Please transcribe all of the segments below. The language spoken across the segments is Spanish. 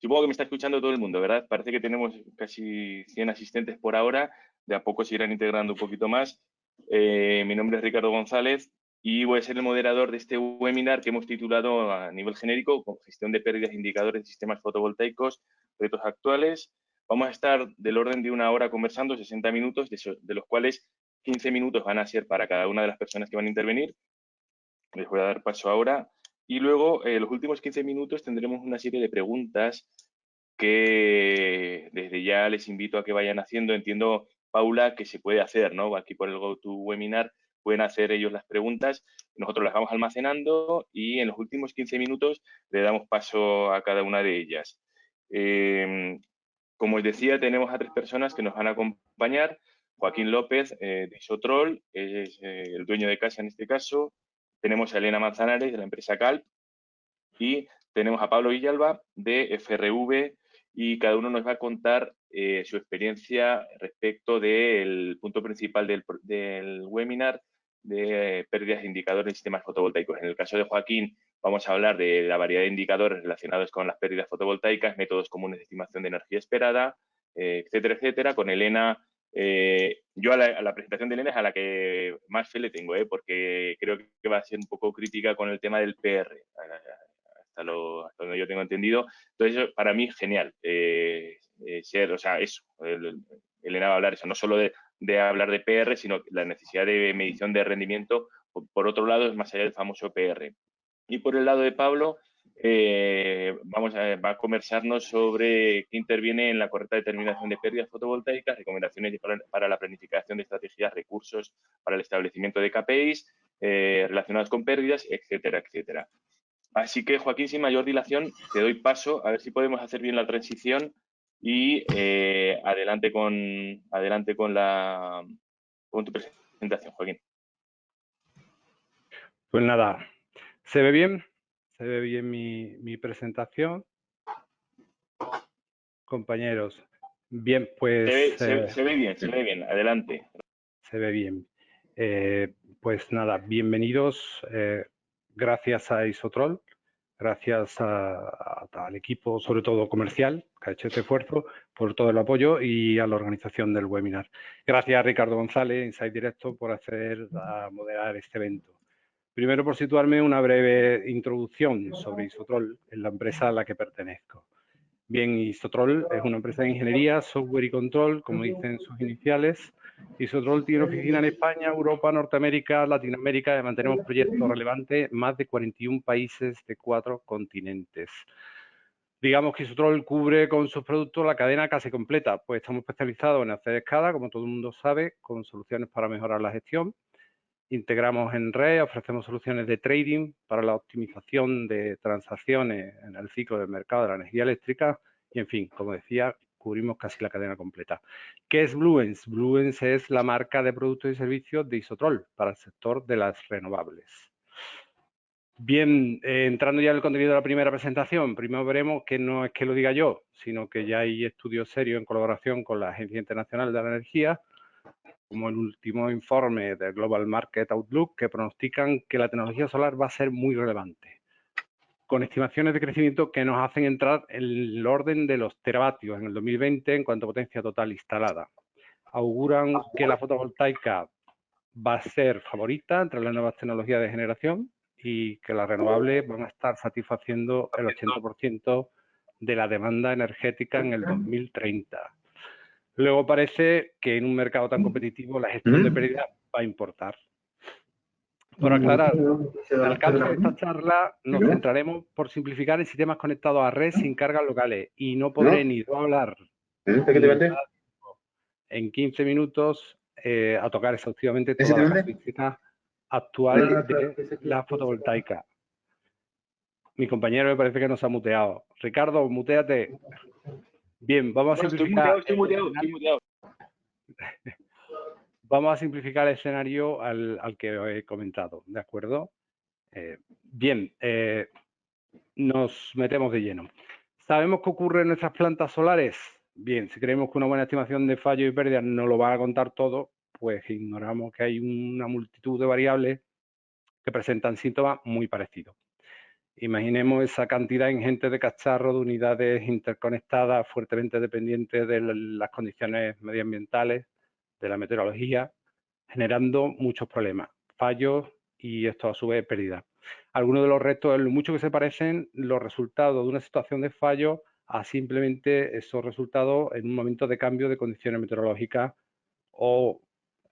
Supongo que me está escuchando todo el mundo, ¿verdad? Parece que tenemos casi 100 asistentes por ahora. De a poco se irán integrando un poquito más. Mi nombre es Ricardo González y voy a ser el moderador de este webinar que hemos titulado a nivel genérico con gestión de pérdidas e indicadores de sistemas fotovoltaicos, retos actuales. Vamos a estar del orden de una hora conversando, 60 minutos, de los cuales 15 minutos van a ser para cada una de las personas que van a intervenir. Les voy a dar paso ahora. Y luego, los últimos 15 minutos, tendremos una serie de preguntas que desde ya les invito a que vayan haciendo. Entiendo, Paula, que se puede hacer, ¿no? Aquí por el GoToWebinar pueden hacer ellos las preguntas, nosotros las vamos almacenando y en los últimos 15 minutos le damos paso a cada una de ellas. Como os decía, tenemos a 3 personas que nos van a acompañar. Joaquín López, de Isotrol, es el dueño de casa en este caso. Tenemos a Elena Manzanares, de la empresa Calp, y tenemos a Pablo Villalba, de FRV, y cada uno nos va a contar su experiencia respecto del punto principal del webinar de pérdidas de indicadores de sistemas fotovoltaicos. En el caso de Joaquín, vamos a hablar de la variedad de indicadores relacionados con las pérdidas fotovoltaicas, métodos comunes de estimación de energía esperada, etcétera, etcétera. Con Elena, yo a la presentación de Elena es a la que más fe le tengo, porque creo que va a ser un poco crítica con el tema del PR, hasta donde yo tengo entendido. Entonces, para mí, genial. O sea, eso, Elena va a hablar eso, no solo de hablar de PR, sino la necesidad de medición de rendimiento. Por otro lado, es más allá del famoso PR. Y por el lado de Pablo, va a conversarnos sobre qué interviene en la correcta determinación de pérdidas fotovoltaicas, recomendaciones para la planificación de estrategias, recursos para el establecimiento de KPIs relacionados con pérdidas, etcétera, etcétera. Así que, Joaquín, sin mayor dilación, te doy paso a ver si podemos hacer bien la transición y adelante con tu presentación, Joaquín. Pues nada, ¿se ve bien? ¿Se ve bien mi presentación? Compañeros, bien, pues... Se ve bien, adelante. Se ve bien. Pues nada, bienvenidos. Gracias a Isotrol, gracias al equipo, sobre todo comercial, que ha hecho este esfuerzo, por todo el apoyo y a la organización del webinar. Gracias a Ricardo González, Insight Directo, por a moderar este evento. Primero, por situarme una breve introducción sobre Isotrol, en la empresa a la que pertenezco. Bien, Isotrol es una empresa de ingeniería, software y control, como dicen sus iniciales. Isotrol tiene oficina en España, Europa, Norteamérica, Latinoamérica, y mantenemos proyectos relevantes en más de 41 países de 4 continentes. Digamos que Isotrol cubre con sus productos la cadena casi completa, pues estamos especializados en hacer escala, como todo el mundo sabe, con soluciones para mejorar la gestión. Integramos en red, ofrecemos soluciones de trading para la optimización de transacciones en el ciclo del mercado de la energía eléctrica y, en fin, como decía, cubrimos casi la cadena completa. ¿Qué es Bluence? Bluence es la marca de productos y servicios de Isotrol para el sector de las renovables. Bien, entrando ya en el contenido de la primera presentación, primero veremos que no es que lo diga yo, sino que ya hay estudios serios en colaboración con la Agencia Internacional de la Energía, como el último informe del Global Market Outlook, que pronostican que la tecnología solar va a ser muy relevante, con estimaciones de crecimiento que nos hacen entrar en el orden de los teravatios en el 2020 en cuanto a potencia total instalada. Auguran que la fotovoltaica va a ser favorita entre las nuevas tecnologías de generación y que las renovables van a estar satisfaciendo el 80% de la demanda energética en el 2030. Luego parece que en un mercado tan competitivo la gestión de pérdidas va a importar. Por aclarar, en el alcance de esta charla nos centraremos por simplificar en sistemas conectados a red sin cargas locales y no podré ni hablar en 15 minutos a tocar exhaustivamente todas las características actuales de la fotovoltaica. Mi compañero me parece que nos ha muteado. Ricardo, muteate. Bien, vamos a simplificar. Estoy muteado. Vamos a simplificar el escenario al que os he comentado, ¿de acuerdo? Bien, nos metemos de lleno. ¿Sabemos qué ocurre en nuestras plantas solares? Bien, si creemos que una buena estimación de fallo y pérdida no lo va a contar todo, pues ignoramos que hay una multitud de variables que presentan síntomas muy parecidos. Imaginemos esa cantidad ingente de cacharros, de unidades interconectadas, fuertemente dependientes de las condiciones medioambientales, de la meteorología, generando muchos problemas, fallos y esto a su vez pérdida. Algunos de los retos es lo mucho que se parecen los resultados de una situación de fallo a simplemente esos resultados en un momento de cambio de condiciones meteorológicas o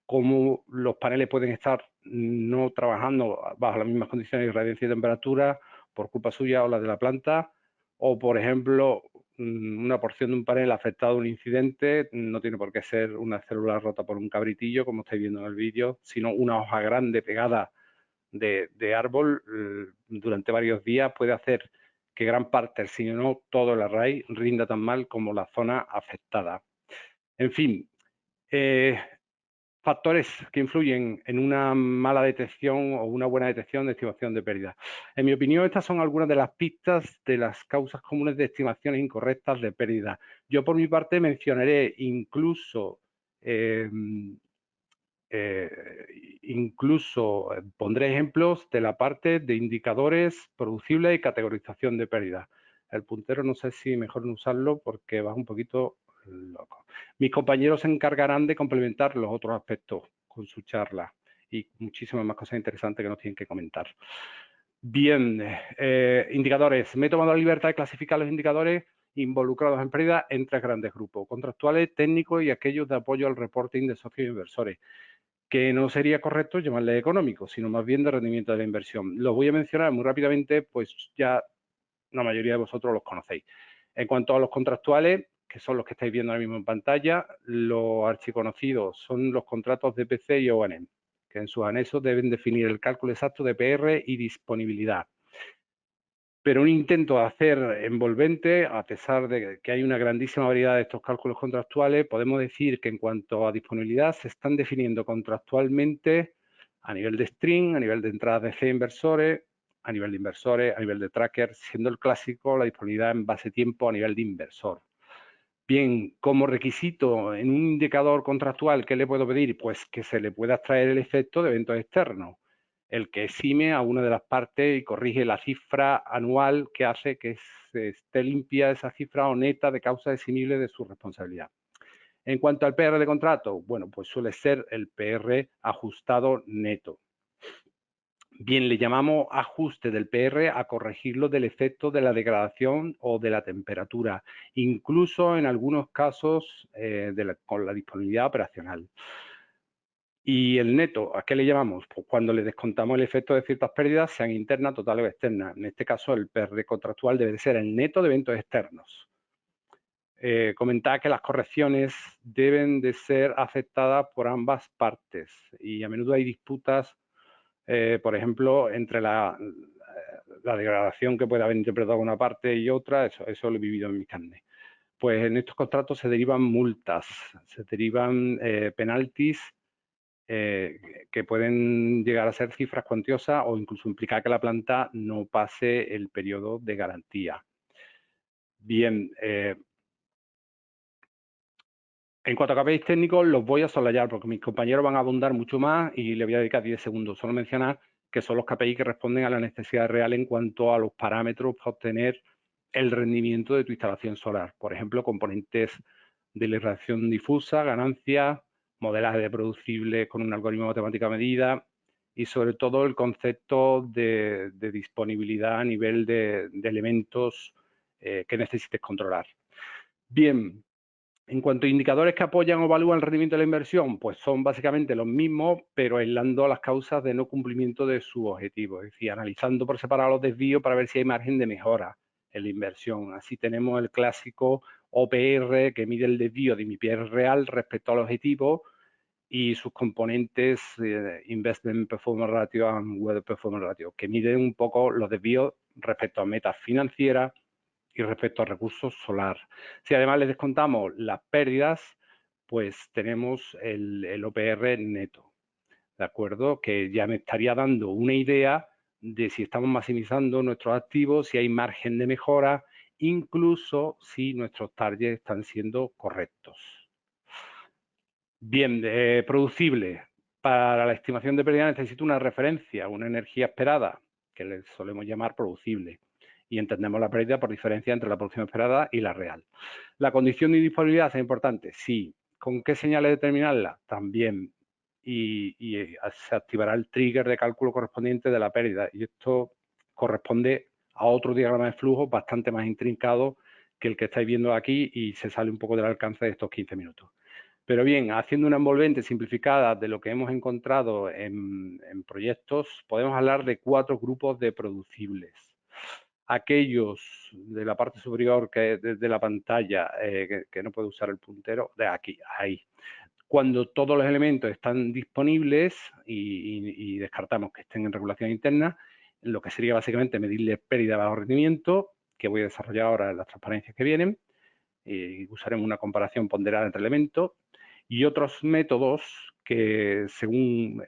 cómo los paneles pueden estar no trabajando bajo las mismas condiciones de radiancia y temperatura por culpa suya o la de la planta, o por ejemplo, una porción de un panel afectado a un incidente no tiene por qué ser una célula rota por un cabritillo, como estáis viendo en el vídeo, sino una hoja grande pegada de árbol durante varios días puede hacer que gran parte, si no todo el array, rinda tan mal como la zona afectada. En fin, factores que influyen en una mala detección o una buena detección de estimación de pérdida. En mi opinión, estas son algunas de las pistas de las causas comunes de estimaciones incorrectas de pérdida. Yo, por mi parte, mencionaré incluso pondré ejemplos de la parte de indicadores producibles y categorización de pérdida. El puntero no sé si mejor no usarlo porque va un poquito loco. Mis compañeros se encargarán de complementar los otros aspectos con su charla y muchísimas más cosas interesantes que nos tienen que comentar. Bien, indicadores. Me he tomado la libertad de clasificar los indicadores involucrados en pérdida en tres grandes grupos: contractuales, técnicos y aquellos de apoyo al reporting de socios e inversores, que no sería correcto llamarle económico, sino más bien de rendimiento de la inversión. Los voy a mencionar muy rápidamente, pues ya la mayoría de vosotros los conocéis. En cuanto a los contractuales, que son los que estáis viendo ahora mismo en pantalla, los archiconocidos son los contratos de PC y O&M, que en sus anexos deben definir el cálculo exacto de PR y disponibilidad. Pero un intento de hacer envolvente, a pesar de que hay una grandísima variedad de estos cálculos contractuales, podemos decir que en cuanto a disponibilidad se están definiendo contractualmente a nivel de string, a nivel de entradas de C inversores, a nivel de inversores, a nivel de tracker, siendo el clásico la disponibilidad en base tiempo a nivel de inversor. Bien, como requisito en un indicador contractual, ¿qué le puedo pedir? Pues que se le pueda extraer el efecto de eventos externos, el que exime a una de las partes y corrige la cifra anual que hace que se esté limpia esa cifra o neta de causa eximible de su responsabilidad. En cuanto al PR de contrato, bueno, pues suele ser el PR ajustado neto. Bien, le llamamos ajuste del PR a corregirlo del efecto de la degradación o de la temperatura, incluso en algunos casos con la disponibilidad operacional. Y el neto, ¿a qué le llamamos? Pues cuando le descontamos el efecto de ciertas pérdidas, sean internas, totales o externas. En este caso, el PR contractual debe ser el neto de eventos externos. Comentar que las correcciones deben de ser aceptadas por ambas partes y a menudo hay disputas, por ejemplo, entre la degradación que puede haber interpretado una parte y otra. Eso lo he vivido en mi carne. Pues en estos contratos se derivan multas, se derivan penaltis que pueden llegar a ser cifras cuantiosas o incluso implicar que la planta no pase el periodo de garantía. Bien, en cuanto a KPIs técnicos, los voy a soslayar porque mis compañeros van a abundar mucho más y le voy a dedicar 10 segundos. Solo mencionar que son los KPIs que responden a la necesidad real en cuanto a los parámetros para obtener el rendimiento de tu instalación solar. Por ejemplo, componentes de la irradiación difusa, ganancias, modelaje de producibles con un algoritmo matemático a medida y sobre todo el concepto de disponibilidad a nivel de elementos que necesites controlar. Bien, en cuanto a indicadores que apoyan o evalúan el rendimiento de la inversión, pues son básicamente los mismos, pero aislando las causas de no cumplimiento de su objetivo, es decir, analizando por separado los desvíos para ver si hay margen de mejora en la inversión. Así tenemos el clásico OPR, que mide el desvío de mi PR real respecto al objetivo, y sus componentes Investment Performance Ratio y Weather Performance Ratio, que miden un poco los desvíos respecto a metas financieras y respecto a recursos solar. Si además le descontamos las pérdidas, pues tenemos el OPR neto, ¿de acuerdo? Que ya me estaría dando una idea de si estamos maximizando nuestros activos, si hay margen de mejora, incluso si nuestros targets están siendo correctos. Bien, producible. Para la estimación de pérdida necesito una referencia, una energía esperada. que le solemos llamar producible, y entendemos la pérdida por diferencia entre la producción esperada y la real. ¿La condición de indisponibilidad es importante? Sí. ¿Con qué señales determinarla? También. Y se activará el trigger de cálculo correspondiente de la pérdida. Y esto corresponde a otro diagrama de flujo bastante más intrincado que el que estáis viendo aquí y se sale un poco del alcance de estos 15 minutos. Pero bien, haciendo una envolvente simplificada de lo que hemos encontrado en proyectos, podemos hablar de 4 grupos de producibles. Aquellos de la parte superior que de la pantalla, que no puedo usar el puntero, de aquí, ahí. Cuando todos los elementos están disponibles y descartamos que estén en regulación interna, lo que sería básicamente medirle pérdida bajo rendimiento, que voy a desarrollar ahora en las transparencias que vienen, y usaremos una comparación ponderada entre elementos, y otros métodos que según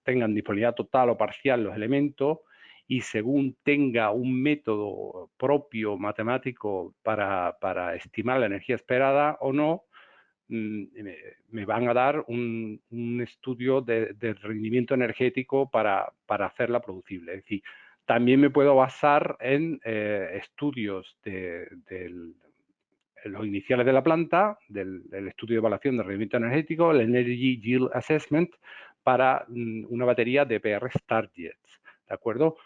tengan disponibilidad total o parcial los elementos, y según tenga un método propio matemático para estimar la energía esperada o no, me van a dar un estudio de rendimiento energético para hacerla producible. Es decir, también me puedo basar en estudios de los iniciales de la planta, del estudio de evaluación de rendimiento energético, el Energy Yield Assessment, para una batería de PR Targets, ¿de acuerdo?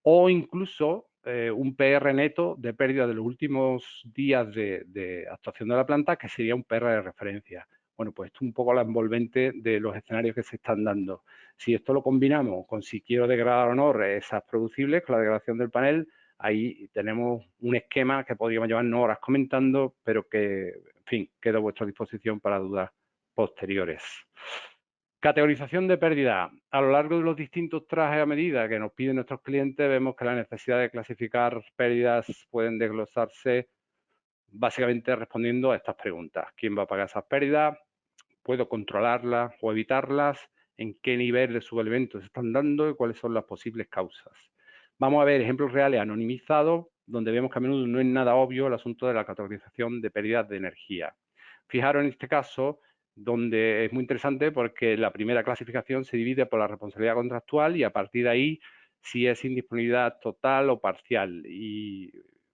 O incluso un PR neto de pérdida de los últimos días de actuación de la planta, que sería un PR de referencia. Bueno, pues esto es un poco la envolvente de los escenarios que se están dando. Si esto lo combinamos con si quiero degradar o no esas producibles, con la degradación del panel, ahí tenemos un esquema que podríamos llevarnos horas comentando, pero que, en fin, queda a vuestra disposición para dudas posteriores. Categorización de pérdida. A lo largo de los distintos trajes a medida que nos piden nuestros clientes, vemos que la necesidad de clasificar pérdidas pueden desglosarse básicamente respondiendo a estas preguntas. ¿Quién va a pagar esas pérdidas? ¿Puedo controlarlas o evitarlas? ¿En qué nivel de subelementos se están dando y cuáles son las posibles causas? Vamos a ver ejemplos reales anonimizados, donde vemos que a menudo no es nada obvio el asunto de la categorización de pérdidas de energía. Fijaros en este caso, donde es muy interesante porque la primera clasificación se divide por la responsabilidad contractual y a partir de ahí si es indisponibilidad total o parcial y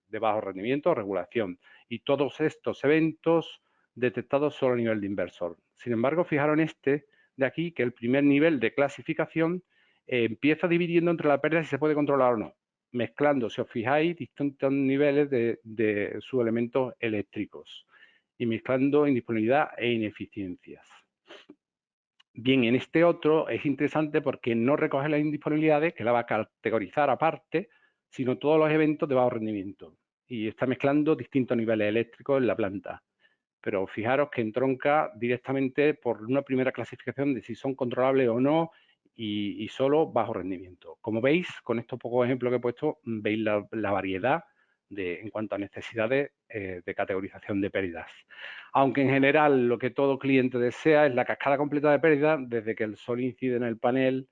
de bajo rendimiento o regulación. Y todos estos eventos detectados solo a nivel de inversor. Sin embargo, fijaros en este de aquí que el primer nivel de clasificación empieza dividiendo entre la pérdida si se puede controlar o no, mezclando, si os fijáis, distintos niveles de subelementos eléctricos y mezclando indisponibilidad e ineficiencias. Bien, en este otro es interesante porque no recoge las indisponibilidades, que la va a categorizar aparte, sino todos los eventos de bajo rendimiento. Y está mezclando distintos niveles eléctricos en la planta. Pero fijaros que entronca directamente por una primera clasificación de si son controlables o no y solo bajo rendimiento. Como veis, con estos pocos ejemplos que he puesto, veis la variedad en cuanto a necesidades de categorización de pérdidas. Aunque en general lo que todo cliente desea es la cascada completa de pérdidas desde que el sol incide en el panel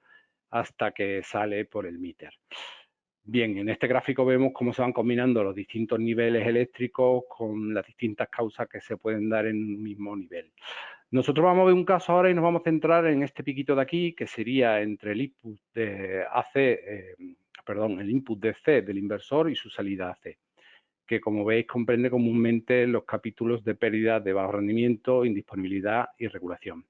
hasta que sale por el meter. Bien, en este gráfico vemos cómo se van combinando los distintos niveles eléctricos con las distintas causas que se pueden dar en un mismo nivel. Nosotros vamos a ver un caso ahora y nos vamos a centrar en este piquito de aquí, que sería entre el input de AC, el input de C del inversor y su salida AC, que como veis comprende comúnmente los capítulos de pérdida de bajo rendimiento, indisponibilidad y regulación.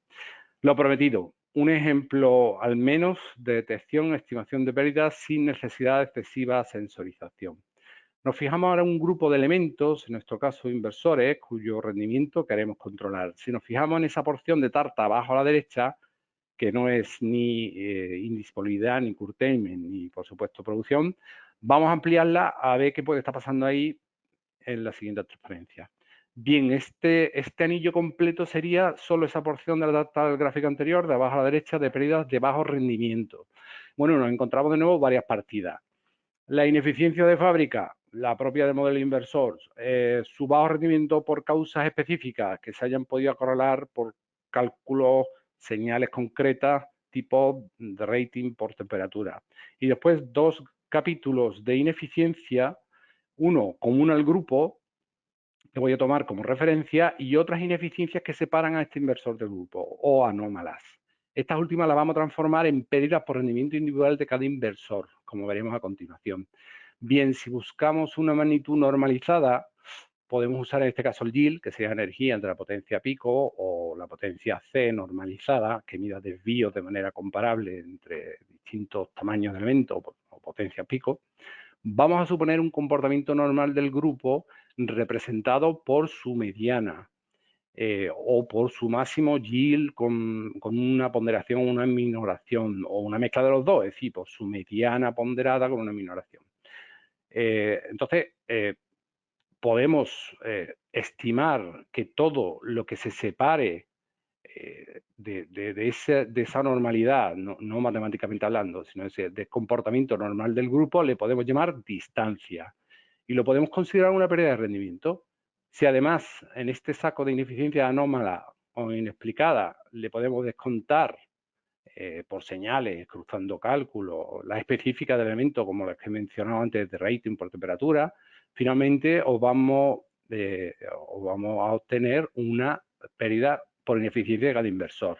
Lo prometido, un ejemplo al menos de detección, estimación de pérdidas sin necesidad de excesiva sensorización. Nos fijamos ahora en un grupo de elementos, en nuestro caso inversores, cuyo rendimiento queremos controlar. Si nos fijamos en esa porción de tarta abajo a la derecha, que no es ni indisponibilidad, ni curtailment, ni por supuesto producción, vamos a ampliarla a ver qué puede estar pasando ahí en la siguiente transparencia. Bien, este anillo completo sería solo esa porción de la data del gráfico anterior, de abajo a la derecha, de pérdidas de bajo rendimiento. Bueno, nos encontramos de nuevo varias partidas. La ineficiencia de fábrica, la propia del modelo inversor, su bajo rendimiento por causas específicas que se hayan podido correlar por cálculos, señales concretas, tipo de rating por temperatura. Y después 2 capítulos de ineficiencia, uno común al grupo, que voy a tomar como referencia, y otras ineficiencias que separan a este inversor del grupo, o anómalas. Estas últimas las vamos a transformar en pérdidas por rendimiento individual de cada inversor, como veremos a continuación. Bien, si buscamos una magnitud normalizada, podemos usar en este caso el yield, que sería energía entre la potencia pico, o la potencia C normalizada, que mida desvíos de manera comparable entre distintos tamaños de elementos o potencia pico. Vamos a suponer un comportamiento normal del grupo representado por su mediana o por su máximo yield con una ponderación, una minoración o una mezcla de los dos, es decir, por su mediana ponderada con una minoración. Entonces, podemos estimar que todo lo que se separe de esa normalidad, no matemáticamente hablando, sino de comportamiento normal del grupo, le podemos llamar distancia. Y lo podemos considerar una pérdida de rendimiento. Si además en este saco de ineficiencia anómala o inexplicada le podemos descontar por señales, cruzando cálculos, las específicas del elemento, como las que he mencionado antes, de rating por temperatura, finalmente os vamos a obtener una pérdida por ineficiencia de cada inversor.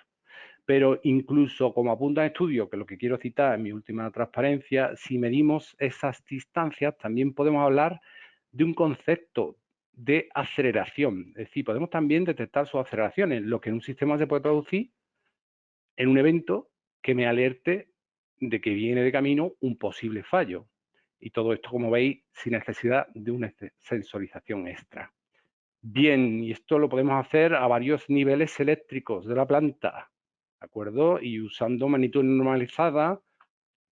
Pero incluso como apunta en estudio, que lo que quiero citar en mi última transparencia, si medimos esas distancias, también podemos hablar de un concepto de aceleración. Es decir, podemos también detectar sus aceleraciones, lo que en un sistema se puede traducir en un evento que me alerte de que viene de camino un posible fallo. Y todo esto, como veis, sin necesidad de una sensorización extra. Bien, y esto lo podemos hacer a varios niveles eléctricos de la planta, ¿de acuerdo? Y usando magnitud normalizada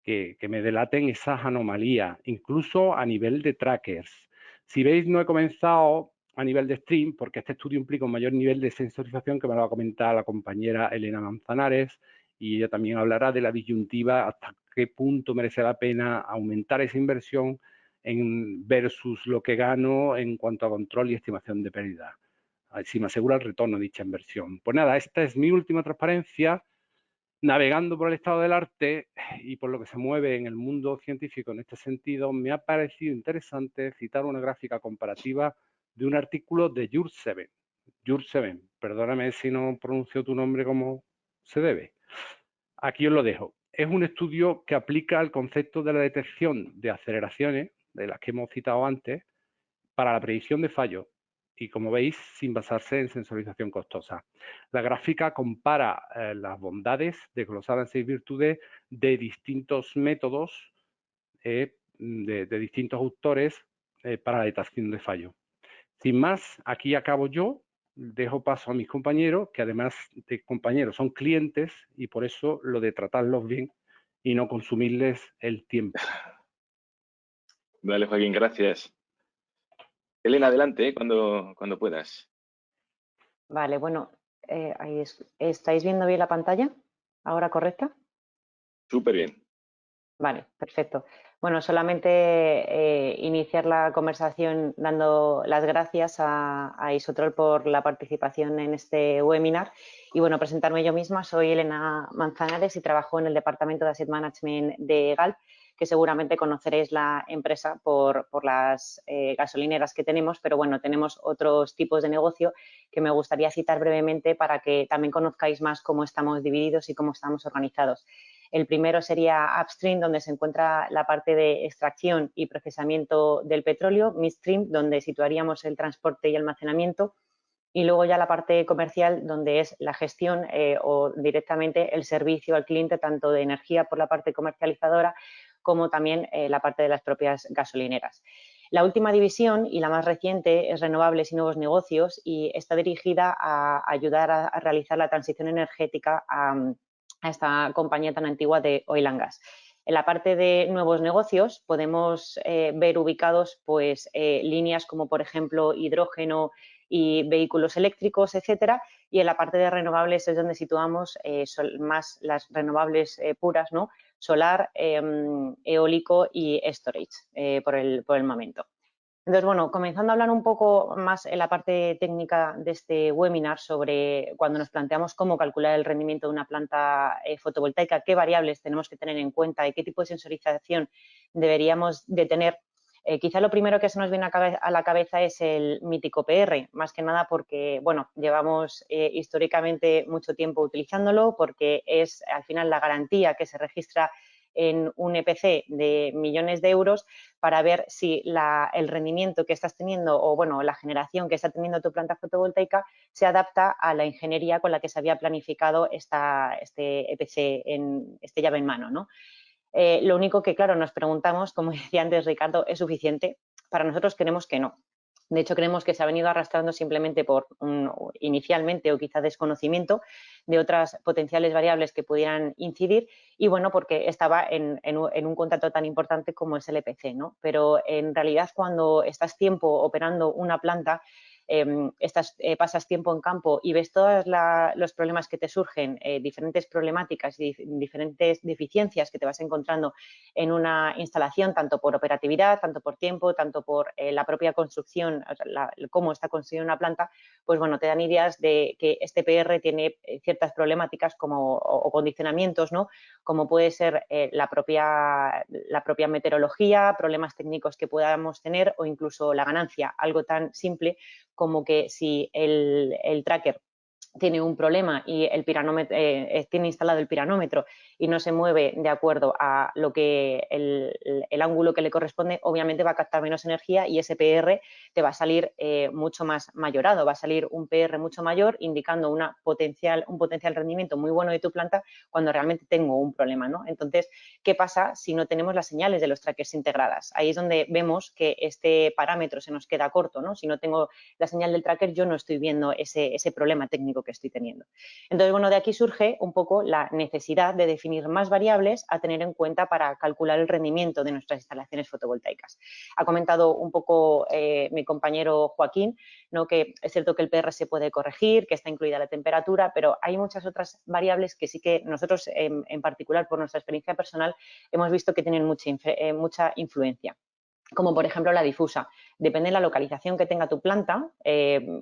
que me delaten esas anomalías, incluso a nivel de trackers. Si veis, no he comenzado a nivel de stream, porque este estudio implica un mayor nivel de sensorización que me lo va a comentar la compañera Elena Manzanares, y ella también hablará de la disyuntiva, hasta qué punto merece la pena aumentar esa inversión versus lo que gano en cuanto a control y estimación de pérdida. Si me asegura el retorno de dicha inversión. Pues nada, esta es mi última transparencia. Navegando por el estado del arte y por lo que se mueve en el mundo científico en este sentido, me ha parecido interesante citar una gráfica comparativa de un artículo de Jurseven. Jurseven, perdóname si no pronuncio tu nombre como se debe. Aquí os lo dejo. Es un estudio que aplica el concepto de la detección de aceleraciones, de las que hemos citado antes, para la predicción de fallos y, como veis, sin basarse en sensorización costosa. La gráfica compara las bondades de glosar en 6 virtudes de distintos métodos de distintos autores para la detección de fallos. Sin más, aquí acabo yo. Dejo paso a mis compañeros, que además de compañeros son clientes, y por eso lo de tratarlos bien y no consumirles el tiempo. Vale, Joaquín, gracias. Elena, adelante, cuando puedas. Vale, bueno, ¿estáis viendo bien la pantalla? ¿Ahora correcta? Súper bien. Vale, perfecto. Bueno, solamente iniciar la conversación dando las gracias a Isotrol por la participación en este webinar. Y bueno, presentarme yo misma, soy Elena Manzanares y trabajo en el Departamento de Asset Management de Galp, que seguramente conoceréis la empresa por las gasolineras que tenemos, pero bueno, tenemos otros tipos de negocio que me gustaría citar brevemente para que también conozcáis más cómo estamos divididos y cómo estamos organizados. El primero sería upstream, donde se encuentra la parte de extracción y procesamiento del petróleo, midstream, donde situaríamos el transporte y almacenamiento, y luego ya la parte comercial, donde es la gestión o directamente el servicio al cliente, tanto de energía por la parte comercializadora como también la parte de las propias gasolineras. La última división y la más reciente es renovables y nuevos negocios, y está dirigida a ayudar a realizar la transición energética a esta compañía tan antigua de oil and gas. En la parte de nuevos negocios podemos ver ubicados pues, líneas como, por ejemplo, hidrógeno y vehículos eléctricos, etcétera. Y en la parte de renovables es donde situamos más las renovables puras, ¿no? Solar, eólico y storage por el momento. Entonces, bueno, comenzando a hablar un poco más en la parte técnica de este webinar sobre cuando nos planteamos cómo calcular el rendimiento de una planta fotovoltaica, qué variables tenemos que tener en cuenta y qué tipo de sensorización deberíamos de tener. Quizá lo primero que se nos viene a la cabeza es el mítico PR, más que nada porque, bueno, llevamos históricamente mucho tiempo utilizándolo, porque es al final la garantía que se registra en un EPC de millones de euros para ver si el rendimiento que estás teniendo o, bueno, la generación que está teniendo tu planta fotovoltaica se adapta a la ingeniería con la que se había planificado este EPC, este llave en mano, ¿no? Lo único que, claro, nos preguntamos, como decía antes Ricardo, ¿es suficiente? Para nosotros creemos que no. De hecho, creemos que se ha venido arrastrando simplemente por inicialmente o quizá desconocimiento de otras potenciales variables que pudieran incidir y, bueno, porque estaba en un contrato tan importante como es el EPC, ¿no? Pero en realidad cuando estás tiempo operando una planta, pasas tiempo en campo y ves todos los problemas que te surgen, diferentes problemáticas y diferentes deficiencias que te vas encontrando en una instalación, tanto por operatividad, tanto por tiempo, tanto por la propia construcción, o sea, cómo está construida una planta, pues bueno, te dan ideas de que este PR tiene ciertas problemáticas o condicionamientos, ¿no? Como puede ser la propia meteorología, problemas técnicos que podamos tener o incluso la ganancia, algo tan simple como que si el tracker tiene un problema y el piranómetro, tiene instalado el piranómetro y no se mueve de acuerdo a lo que el ángulo que le corresponde, obviamente va a captar menos energía y ese PR te va a salir mucho más mayorado, va a salir un PR mucho mayor indicando un potencial rendimiento muy bueno de tu planta cuando realmente tengo un problema, ¿no? Entonces, ¿qué pasa si no tenemos las señales de los trackers integradas? Ahí es donde vemos que este parámetro se nos queda corto, ¿no? Si no tengo la señal del tracker, yo no estoy viendo ese problema técnico que estoy teniendo. Entonces, bueno, de aquí surge un poco la necesidad de definir más variables a tener en cuenta para calcular el rendimiento de nuestras instalaciones fotovoltaicas. Ha comentado un poco mi compañero Joaquín, ¿no? Que es cierto que el PR se puede corregir, que está incluida la temperatura, pero hay muchas otras variables que sí que nosotros, en particular por nuestra experiencia personal, hemos visto que tienen mucha influencia, como por ejemplo la difusa. Depende de la localización que tenga tu planta.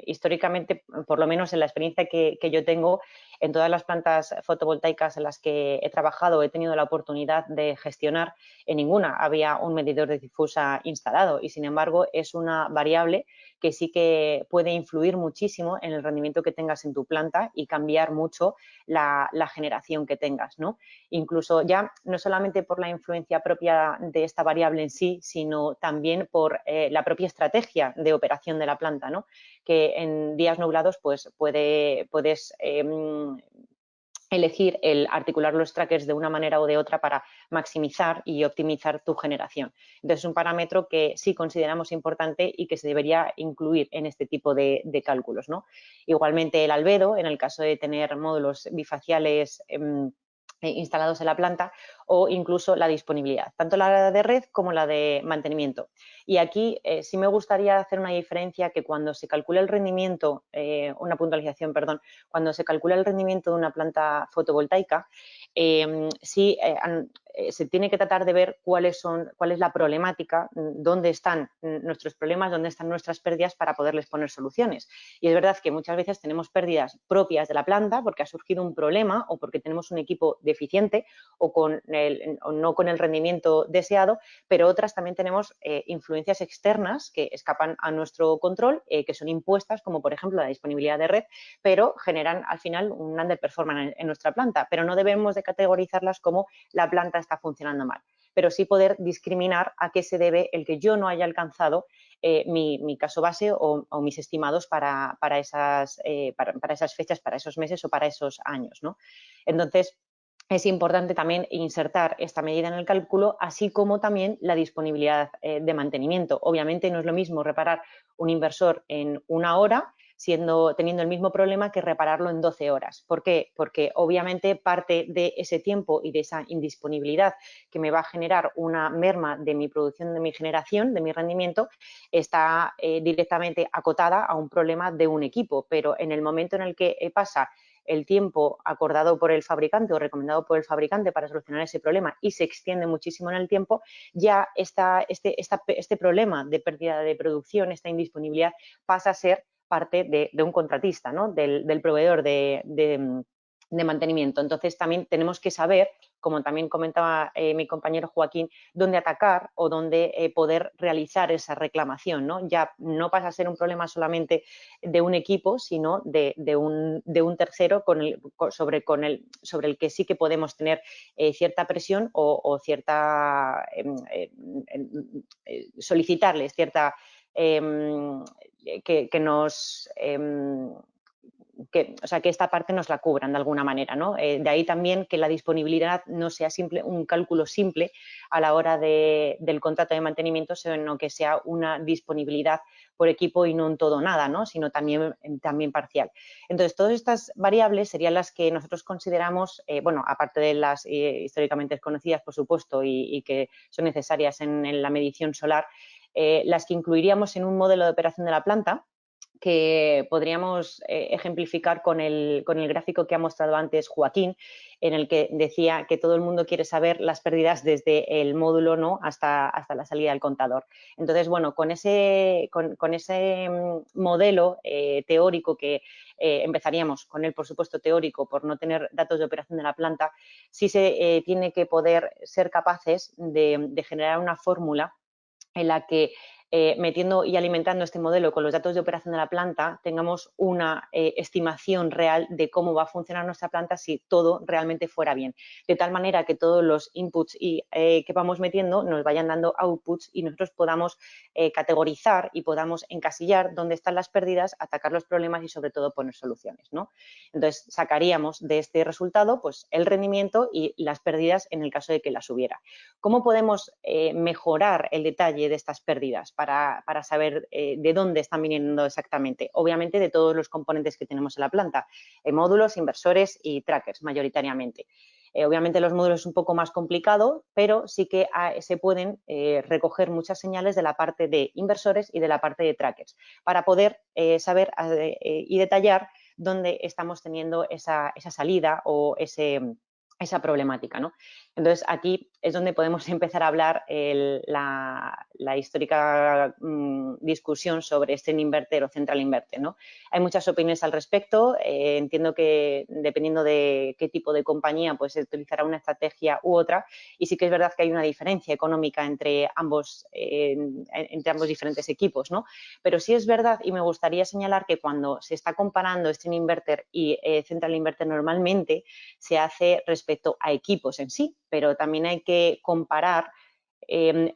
Históricamente, por lo menos en la experiencia que yo tengo, en todas las plantas fotovoltaicas en las que he trabajado, he tenido la oportunidad de gestionar, en ninguna había un medidor de difusa instalado y, sin embargo, es una variable que sí que puede influir muchísimo en el rendimiento que tengas en tu planta y cambiar mucho la generación que tengas, ¿no? Incluso ya no solamente por la influencia propia de esta variable en sí, sino también por la propia estrategia de operación de la planta, ¿no? Que en días nublados pues puedes elegir el articular los trackers de una manera o de otra para maximizar y optimizar tu generación. Entonces, es un parámetro que sí consideramos importante y que se debería incluir en este tipo de cálculos, ¿no? Igualmente el albedo, en el caso de tener módulos bifaciales instalados en la planta, o incluso la disponibilidad, tanto la de red como la de mantenimiento. Y aquí sí me gustaría hacer una diferencia, que cuando se calcula el rendimiento, una puntualización, perdón, cuando se calcula el rendimiento de una planta fotovoltaica, se tiene que tratar de ver cuál es la problemática, dónde están nuestros problemas, dónde están nuestras pérdidas para poderles poner soluciones. Y es verdad que muchas veces tenemos pérdidas propias de la planta porque ha surgido un problema o porque tenemos un equipo deficiente o no con el rendimiento deseado, pero otras también tenemos influencias externas que escapan a nuestro control, que son impuestas, como por ejemplo la disponibilidad de red, pero generan al final un underperformance en nuestra planta, pero no debemos de categorizarlas como la planta está funcionando mal, pero sí poder discriminar a qué se debe el que yo no haya alcanzado mi caso base o mis estimados para esas fechas, para esos meses o para esos años, ¿no? Entonces, es importante también insertar esta medida en el cálculo, así como también la disponibilidad de mantenimiento. Obviamente no es lo mismo reparar un inversor en 1 hora teniendo el mismo problema que repararlo en 12 horas. ¿Por qué? Porque obviamente parte de ese tiempo y de esa indisponibilidad que me va a generar una merma de mi producción, de mi generación, de mi rendimiento, está directamente acotada a un problema de un equipo. Pero en el momento en el que pasa el tiempo acordado por el fabricante o recomendado por el fabricante para solucionar ese problema y se extiende muchísimo en el tiempo, ya este problema de pérdida de producción, esta indisponibilidad, pasa a ser parte de un contratista, ¿no? del proveedor de de mantenimiento. Entonces, también tenemos que saber, como también comentaba mi compañero Joaquín, dónde atacar o dónde poder realizar esa reclamación, ¿no? Ya no pasa a ser un problema solamente de un equipo, sino de un tercero sobre el que sí que podemos tener cierta presión o cierta solicitarles cierta que nos que esta parte nos la cubran de alguna manera, ¿no? De ahí también que la disponibilidad no sea un cálculo simple a la hora del contrato de mantenimiento, sino que sea una disponibilidad por equipo y no un todo o nada, ¿no? Sino también parcial. Entonces, todas estas variables serían las que nosotros consideramos, bueno, aparte de las históricamente desconocidas, por supuesto, y que son necesarias en la medición solar, las que incluiríamos en un modelo de operación de la planta, que podríamos ejemplificar con el gráfico que ha mostrado antes Joaquín, en el que decía que todo el mundo quiere saber las pérdidas desde el módulo, ¿no?, hasta la salida del contador. Entonces, bueno, con ese modelo teórico que empezaríamos con él, por supuesto, teórico, por no tener datos de operación de la planta, sí se tiene que poder ser capaces de generar una fórmula en la que metiendo y alimentando este modelo con los datos de operación de la planta, tengamos una estimación real de cómo va a funcionar nuestra planta si todo realmente fuera bien. De tal manera que todos los inputs que vamos metiendo nos vayan dando outputs y nosotros podamos categorizar y podamos encasillar dónde están las pérdidas, atacar los problemas y sobre todo poner soluciones, ¿no? Entonces, sacaríamos de este resultado pues, el rendimiento y las pérdidas en el caso de que las hubiera. ¿Cómo podemos mejorar el detalle de estas pérdidas para saber de dónde están viniendo exactamente? Obviamente de todos los componentes que tenemos en la planta, módulos, inversores y trackers mayoritariamente. Obviamente los módulos es un poco más complicado, pero sí que se pueden recoger muchas señales de la parte de inversores y de la parte de trackers para poder saber y detallar dónde estamos teniendo esa salida o esa problemática, ¿no? Entonces, aquí es donde podemos empezar a hablar la histórica discusión sobre string inverter o central inverter, ¿no? Hay muchas opiniones al respecto. Entiendo que dependiendo de qué tipo de compañía, pues se utilizará una estrategia u otra. Y sí que es verdad que hay una diferencia económica entre ambos diferentes equipos, ¿no? Pero sí es verdad y me gustaría señalar que cuando se está comparando string inverter y central inverter normalmente se hace respecto a equipos en sí, pero también hay que comparar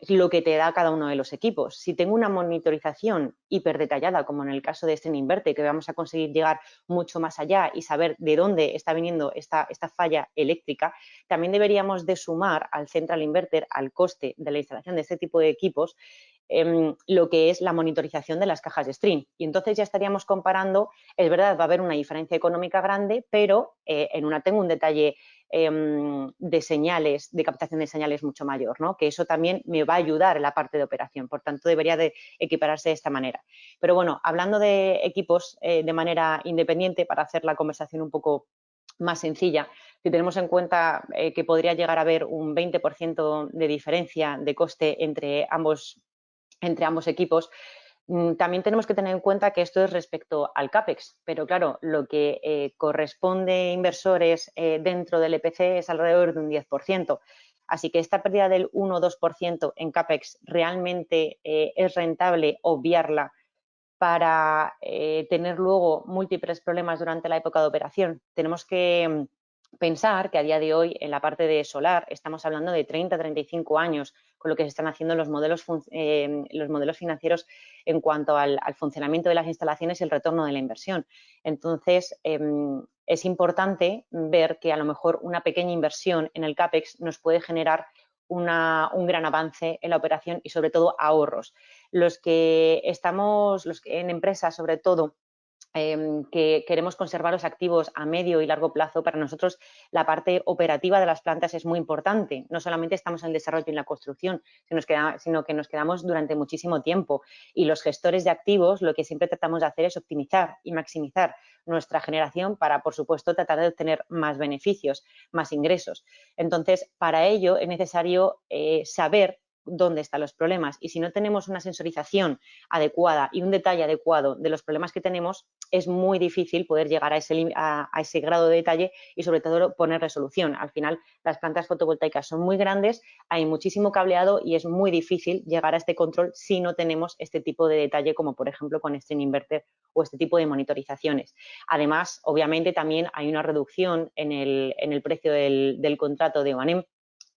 lo que te da cada uno de los equipos. Si tengo una monitorización hiper detallada, como en el caso de string inverter, que vamos a conseguir llegar mucho más allá y saber de dónde está viniendo esta falla eléctrica, también deberíamos de sumar al central inverter, al coste de la instalación de este tipo de equipos, lo que es la monitorización de las cajas de string. Y entonces ya estaríamos comparando, es verdad, va a haber una diferencia económica grande, pero en una tengo un detalle de señales, de captación de señales mucho mayor, ¿no? Que eso también me va a ayudar en la parte de operación, por tanto debería de equipararse de esta manera. Pero bueno, hablando de equipos de manera independiente, para hacer la conversación un poco más sencilla, si tenemos en cuenta que podría llegar a haber un 20% de diferencia de coste entre ambos equipos, también tenemos que tener en cuenta que esto es respecto al CAPEX, pero claro, lo que corresponde a inversores dentro del EPC es alrededor de un 10%. Así que esta pérdida del 1 o 2% en CAPEX realmente es rentable obviarla para tener luego múltiples problemas durante la época de operación. Tenemos que pensar que a día de hoy en la parte de solar estamos hablando de 30 a 35 años con lo que se están haciendo los modelos financieros en cuanto al funcionamiento de las instalaciones y el retorno de la inversión. Entonces, es importante ver que a lo mejor una pequeña inversión en el CAPEX nos puede generar un gran avance en la operación y sobre todo ahorros. Los que en empresas sobre todo, que queremos conservar los activos a medio y largo plazo, para nosotros la parte operativa de las plantas es muy importante. No solamente estamos en el desarrollo y en la construcción, sino que nos quedamos durante muchísimo tiempo. Y los gestores de activos lo que siempre tratamos de hacer es optimizar y maximizar nuestra generación para, por supuesto, tratar de obtener más beneficios, más ingresos. Entonces, para ello es necesario saber dónde están los problemas. Y si no tenemos una sensorización adecuada y un detalle adecuado de los problemas que tenemos, es muy difícil poder llegar a ese grado de detalle y sobre todo poner resolución. Al final las plantas fotovoltaicas son muy grandes, hay muchísimo cableado y es muy difícil llegar a este control si no tenemos este tipo de detalle como por ejemplo con string inverter o este tipo de monitorizaciones. Además, obviamente también hay una reducción en el precio del contrato de O&M,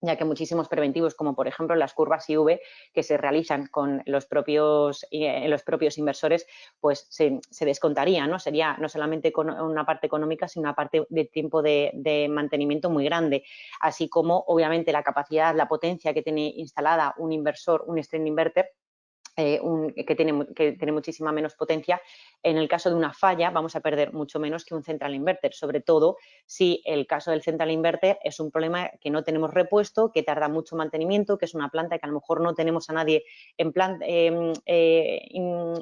ya que muchísimos preventivos, como por ejemplo las curvas IV que se realizan con los propios inversores, pues se descontarían, ¿no? Sería no solamente con una parte económica, sino una parte de tiempo de mantenimiento muy grande, así como obviamente la capacidad, la potencia que tiene instalada un inversor, un string inverter, que tiene muchísima menos potencia. En el caso de una falla vamos a perder mucho menos que un central inverter, sobre todo si el caso del central inverter es un problema que no tenemos repuesto, que tarda mucho mantenimiento, que es una planta que a lo mejor no tenemos a nadie en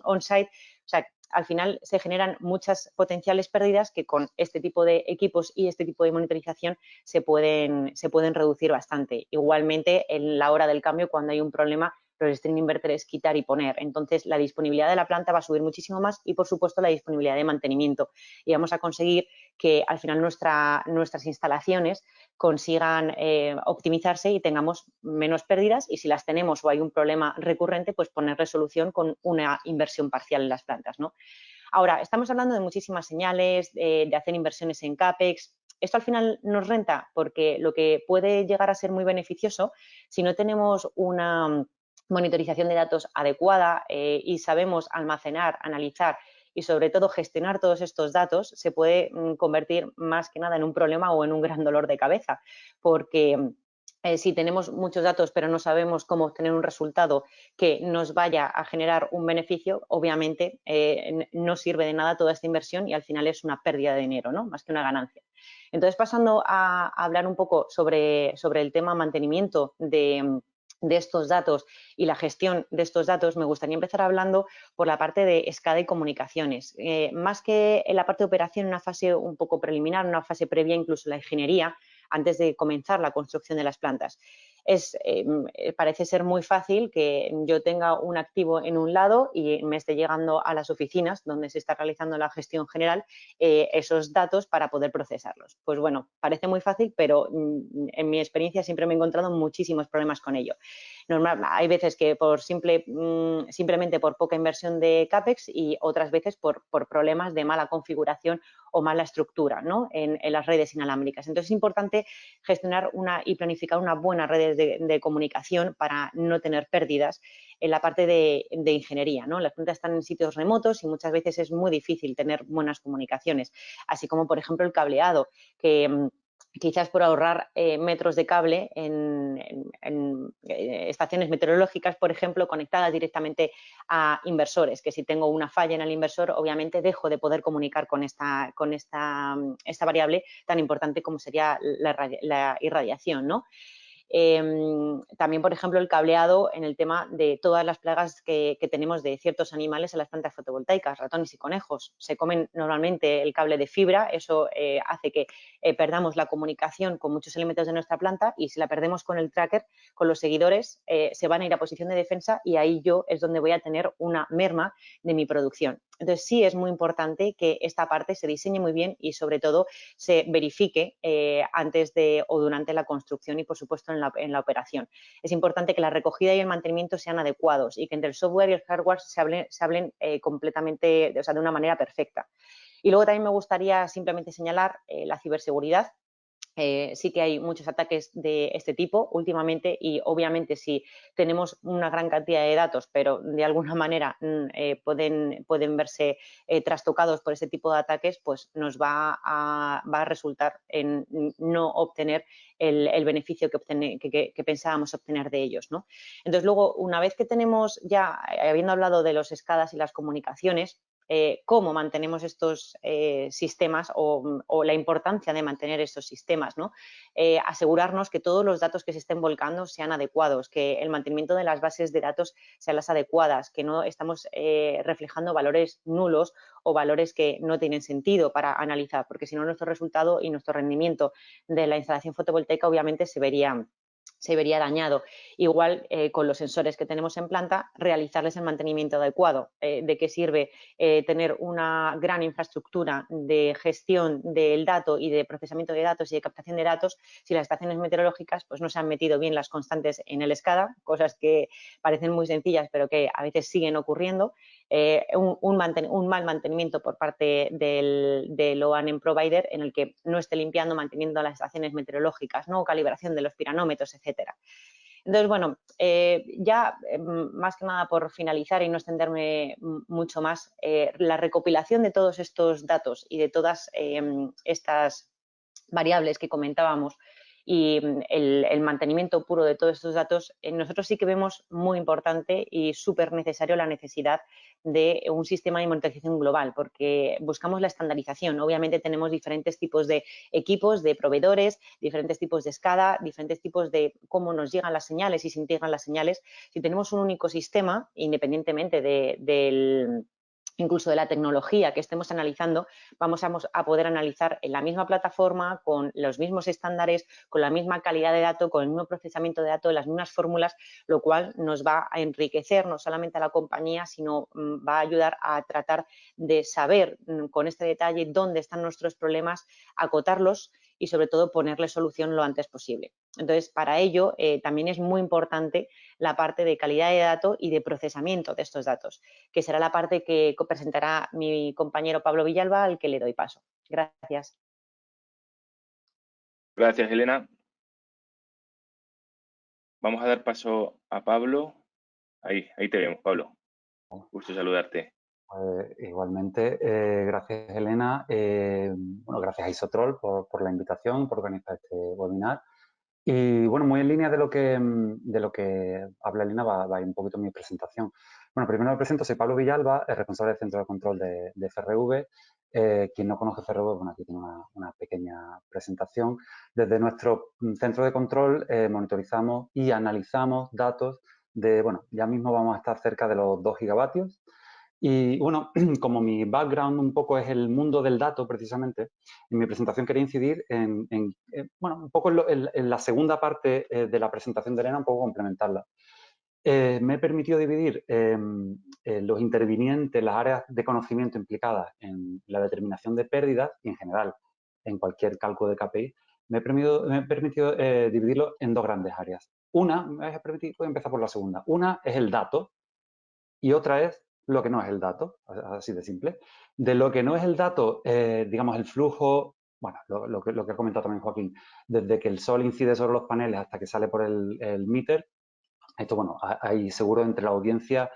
on-site. O sea, al final se generan muchas potenciales pérdidas que con este tipo de equipos y este tipo de monitorización se pueden reducir bastante. Igualmente, en la hora del cambio, cuando hay un problema, los string inverter es quitar y poner. Entonces, la disponibilidad de la planta va a subir muchísimo más y, por supuesto, la disponibilidad de mantenimiento. Y vamos a conseguir que, al final, nuestras instalaciones consigan optimizarse y tengamos menos pérdidas y, si las tenemos o hay un problema recurrente, pues poner resolución con una inversión parcial en las plantas, ¿no? Ahora, estamos hablando de muchísimas señales, de hacer inversiones en CAPEX. Esto al final nos renta porque lo que puede llegar a ser muy beneficioso, si no tenemos una monitorización de datos adecuada y sabemos almacenar, analizar y sobre todo gestionar todos estos datos, se puede convertir más que nada en un problema o en un gran dolor de cabeza, porque si tenemos muchos datos pero no sabemos cómo obtener un resultado que nos vaya a generar un beneficio, obviamente no sirve de nada toda esta inversión y al final es una pérdida de dinero, ¿no? Más que una ganancia. Entonces, pasando a hablar un poco sobre el tema mantenimiento de estos datos y la gestión de estos datos, me gustaría empezar hablando por la parte de SCADA y comunicaciones. Más que en la parte de operación, una fase un poco preliminar, una fase previa incluso la ingeniería, antes de comenzar la construcción de las plantas. Parece ser muy fácil que yo tenga un activo en un lado y me esté llegando a las oficinas donde se está realizando la gestión general esos datos para poder procesarlos. Pues bueno, parece muy fácil, pero en mi experiencia siempre me he encontrado muchísimos problemas con ello. Hay veces que simplemente por poca inversión de CAPEX y otras veces por problemas de mala configuración o mala estructura, ¿no? en las redes inalámbricas. Entonces, es importante gestionar y planificar unas buenas redes de comunicación para no tener pérdidas en la parte de ingeniería, ¿no? Las plantas están en sitios remotos y muchas veces es muy difícil tener buenas comunicaciones, así como, por ejemplo, el cableado, que quizás por ahorrar metros de cable en estaciones meteorológicas, por ejemplo, conectadas directamente a inversores, que si tengo una falla en el inversor, obviamente dejo de poder comunicar con esta variable tan importante como sería la irradiación, ¿no? También, por ejemplo, el cableado en el tema de todas las plagas que tenemos de ciertos animales en las plantas fotovoltaicas, ratones y conejos. Se comen normalmente el cable de fibra, eso hace que perdamos la comunicación con muchos elementos de nuestra planta y si la perdemos con el tracker, con los seguidores, se van a ir a posición de defensa y ahí yo es donde voy a tener una merma de mi producción. Entonces, sí es muy importante que esta parte se diseñe muy bien y, sobre todo, se verifique antes de o durante la construcción y, por supuesto, en la operación. Es importante que la recogida y el mantenimiento sean adecuados y que entre el software y el hardware se hablen completamente, o sea, de una manera perfecta. Y luego también me gustaría simplemente señalar la ciberseguridad. Sí que hay muchos ataques de este tipo últimamente y obviamente si tenemos una gran cantidad de datos pero de alguna manera pueden verse trastocados por ese tipo de ataques, pues nos va a resultar en no obtener el beneficio que pensábamos obtener de ellos, ¿no? Entonces luego, una vez que tenemos ya, habiendo hablado de los SCADAs y las comunicaciones, cómo mantenemos estos sistemas o la importancia de mantener estos sistemas, ¿no? Asegurarnos que todos los datos que se estén volcando sean adecuados, que el mantenimiento de las bases de datos sean las adecuadas, que no estamos reflejando valores nulos o valores que no tienen sentido para analizar, porque si no nuestro resultado y nuestro rendimiento de la instalación fotovoltaica obviamente se vería se vería dañado. Igual con los sensores que tenemos en planta, realizarles el mantenimiento adecuado. ¿De qué sirve tener una gran infraestructura de gestión del dato y de procesamiento de datos y de captación de datos si las estaciones meteorológicas pues, no se han metido bien las constantes en el SCADA, cosas que parecen muy sencillas pero que a veces siguen ocurriendo? Un mal mantenimiento por parte del O&M provider en el que no esté limpiando, manteniendo las estaciones meteorológicas, ¿no? Calibración de los piranómetros, etcétera. Entonces, bueno, ya más que nada por finalizar y no extenderme mucho más, la recopilación de todos estos datos y de todas estas variables que comentábamos y el mantenimiento puro de todos estos datos, nosotros sí que vemos muy importante y súper necesario la necesidad de un sistema de monitorización global, porque buscamos la estandarización. Obviamente tenemos diferentes tipos de equipos, de proveedores, diferentes tipos de SCADA, diferentes tipos de cómo nos llegan las señales y se integran las señales. Si tenemos un único sistema, independientemente del incluso de la tecnología que estemos analizando, vamos a poder analizar en la misma plataforma, con los mismos estándares, con la misma calidad de datos, con el mismo procesamiento de datos, las mismas fórmulas, lo cual nos va a enriquecer no solamente a la compañía, sino va a ayudar a tratar de saber con este detalle dónde están nuestros problemas, acotarlos y sobre todo ponerle solución lo antes posible. Entonces, para ello también es muy importante la parte de calidad de datos y de procesamiento de estos datos, que será la parte que presentará mi compañero Pablo Villalba, al que le doy paso. Gracias. Gracias, Elena. Vamos a dar paso a Pablo. Ahí te vemos, Pablo. Gusto saludarte. Igualmente, gracias, Elena. Bueno, gracias a Isotrol por la invitación, por organizar este webinar. Y bueno, muy en línea de lo que habla Elena, va un poquito mi presentación. Bueno, primero me presento, soy Pablo Villalba, el responsable del Centro de Control de FRV. Quien no conoce FRV, bueno, aquí tiene una pequeña presentación. Desde nuestro centro de control monitorizamos y analizamos datos de, bueno, ya mismo vamos a estar cerca de los 2 gigavatios. Y bueno, como mi background un poco es el mundo del dato, precisamente, en mi presentación quería incidir bueno, un poco en la segunda parte de la presentación de Elena, un poco complementarla. Me he permitido dividir los intervinientes, las áreas de conocimiento implicadas en la determinación de pérdidas y en general en cualquier cálculo de KPI. Me he permitido dividirlo en 2 grandes áreas. Voy a empezar por la segunda. Una es el dato y otra es lo que no es el dato, así de simple. De lo que no es el dato, digamos, el flujo, bueno, lo que ha comentado también Joaquín, desde que el sol incide sobre los paneles hasta que sale por el meter. Esto, bueno, hay seguro entre la audiencia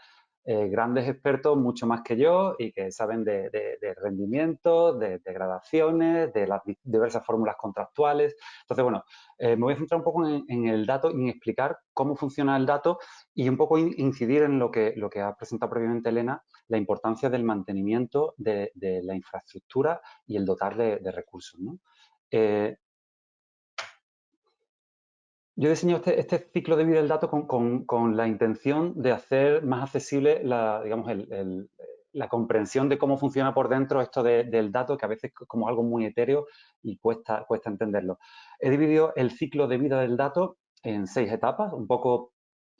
grandes expertos, mucho más que yo, y que saben de rendimiento, de gradaciones, de las diversas fórmulas contractuales. Entonces, bueno, me voy a centrar un poco en el dato y en explicar cómo funciona el dato y un poco incidir en lo que ha presentado previamente Elena, la importancia del mantenimiento de la infraestructura y el dotar de recursos, ¿no? Yo diseño este ciclo de vida del dato con la intención de hacer más accesible la comprensión de cómo funciona por dentro esto del dato, que a veces es como algo muy etéreo y cuesta entenderlo. He dividido el ciclo de vida del dato en 6 etapas, un poco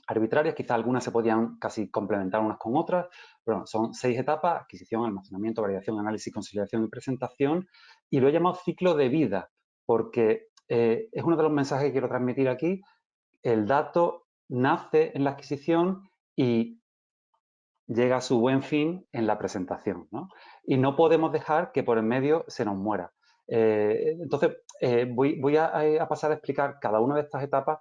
arbitrarias, quizás algunas se podían casi complementar unas con otras, pero bueno, son 6 etapas: adquisición, almacenamiento, validación, análisis, conciliación y presentación, y lo he llamado ciclo de vida porque es uno de los mensajes que quiero transmitir aquí. El dato nace en la adquisición y llega a su buen fin en la presentación, ¿no? Y no podemos dejar que por en medio se nos muera. Entonces, voy a pasar a explicar cada una de estas etapas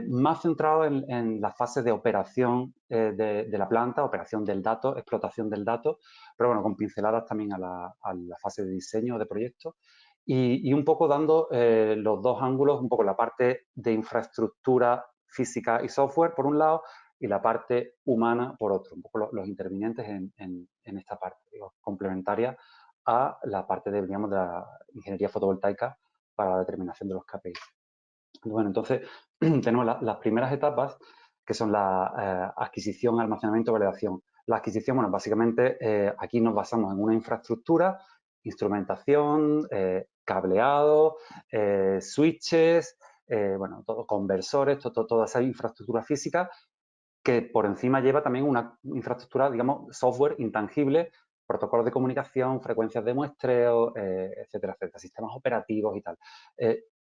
más centrado en la fase de operación de la planta, operación del dato, explotación del dato, pero bueno, con pinceladas también a la fase de diseño de proyecto y un poco dando los 2 ángulos, un poco la parte de infraestructura física y software por un lado y la parte humana por otro, un poco los intervinientes en esta parte, digo, complementaria a la parte de la ingeniería fotovoltaica para la determinación de los KPIs. Bueno, entonces tenemos las primeras etapas, que son la adquisición, almacenamiento, validación. La adquisición, bueno, básicamente aquí nos basamos en una infraestructura, instrumentación, cableado, switches, bueno, conversores, toda esa infraestructura física que por encima lleva también una infraestructura, digamos, software intangible, protocolos de comunicación, frecuencias de muestreo, etcétera, etcétera, sistemas operativos y tal.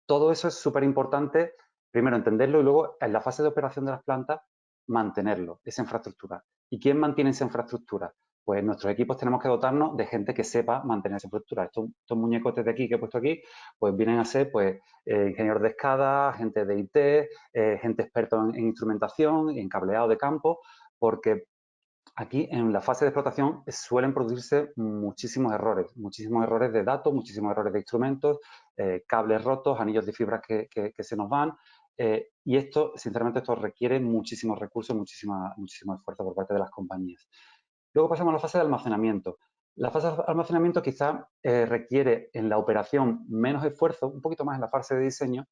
Todo eso es súper importante, primero entenderlo y luego en la fase de operación de las plantas mantenerlo, esa infraestructura. ¿Y quién mantiene esa infraestructura? Pues nuestros equipos tenemos que dotarnos de gente que sepa mantener esa infraestructura. Estos muñecotes de aquí que he puesto aquí, pues vienen a ser pues, ingenieros de escada, gente de IT, gente experta en instrumentación, en cableado de campo, porque aquí en la fase de explotación suelen producirse muchísimos errores de datos, muchísimos errores de instrumentos, cables rotos, anillos de fibra que se nos van. Y esto, sinceramente, esto requiere muchísimos recursos, muchísimo esfuerzo por parte de las compañías. Luego pasamos a la fase de almacenamiento. La fase de almacenamiento quizá requiere en la operación menos esfuerzo, un poquito más en la fase de diseño,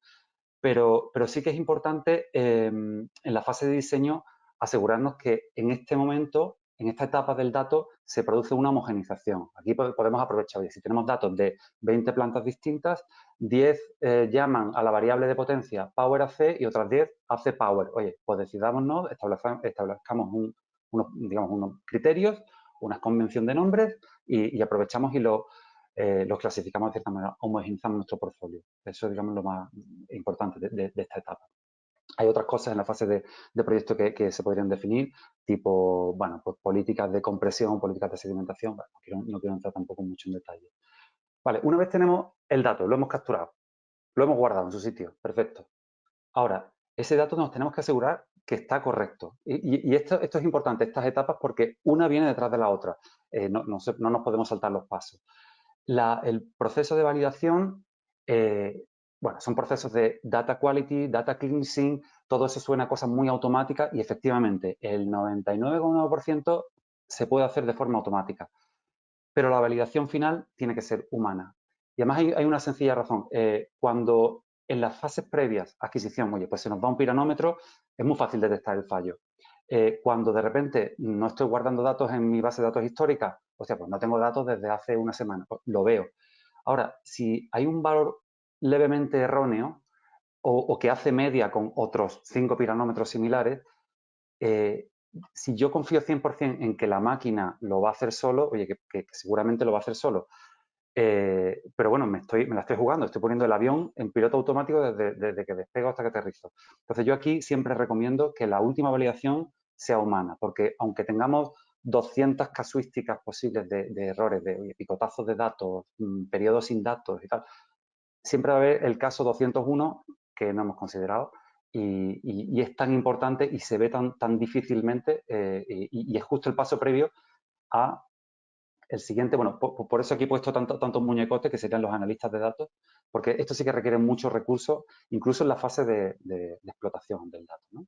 pero sí que es importante en la fase de diseño asegurarnos que en este momento, en esta etapa del dato, se produce una homogenización. Aquí podemos aprovechar, oye, si tenemos datos de 20 plantas distintas, 10 llaman a la variable de potencia power AC y otras 10 AC power. Oye, pues decidámonos, establezcamos unos criterios, una convención de nombres y aprovechamos y los clasificamos de cierta manera, homogeneizamos nuestro portfolio. Eso es, digamos, lo más importante de esta etapa. Hay otras cosas en la fase de proyecto que se podrían definir, tipo, bueno, pues políticas de compresión, políticas de sedimentación. Bueno, no quiero entrar tampoco mucho en detalle. Vale, una vez tenemos el dato, lo hemos capturado, lo hemos guardado en su sitio, perfecto. Ahora, ese dato nos tenemos que asegurar que está correcto. Y esto es importante, estas etapas, porque una viene detrás de la otra. No nos podemos saltar los pasos. El proceso de validación, bueno, son procesos de data quality, data cleansing, todo eso suena a cosas muy automáticas y efectivamente el 99,9% se puede hacer de forma automática, pero la validación final tiene que ser humana. Y además hay una sencilla razón. Cuando en las fases previas, adquisición, oye, pues se nos va un piranómetro, es muy fácil detectar el fallo. Cuando de repente no estoy guardando datos en mi base de datos histórica, o sea, pues no tengo datos desde hace una semana, pues lo veo. Ahora, si hay un valor levemente erróneo o que hace media con otros 5 piranómetros similares, si yo confío 100% en que la máquina lo va a hacer solo, oye, que seguramente lo va a hacer solo, pero bueno, me la estoy jugando, estoy poniendo el avión en piloto automático desde que despego hasta que aterrizo. Entonces yo aquí siempre recomiendo que la última validación sea humana, porque aunque tengamos 200 casuísticas posibles de errores, de picotazos de datos, periodos sin datos y tal, siempre va a haber el caso 201 que no hemos considerado y es tan importante y se ve tan difícilmente y es justo el paso previo a el siguiente, bueno, por eso aquí he puesto tantos muñecotes que serían los analistas de datos, porque esto sí que requiere muchos recursos, incluso en la fase de explotación del dato, ¿no?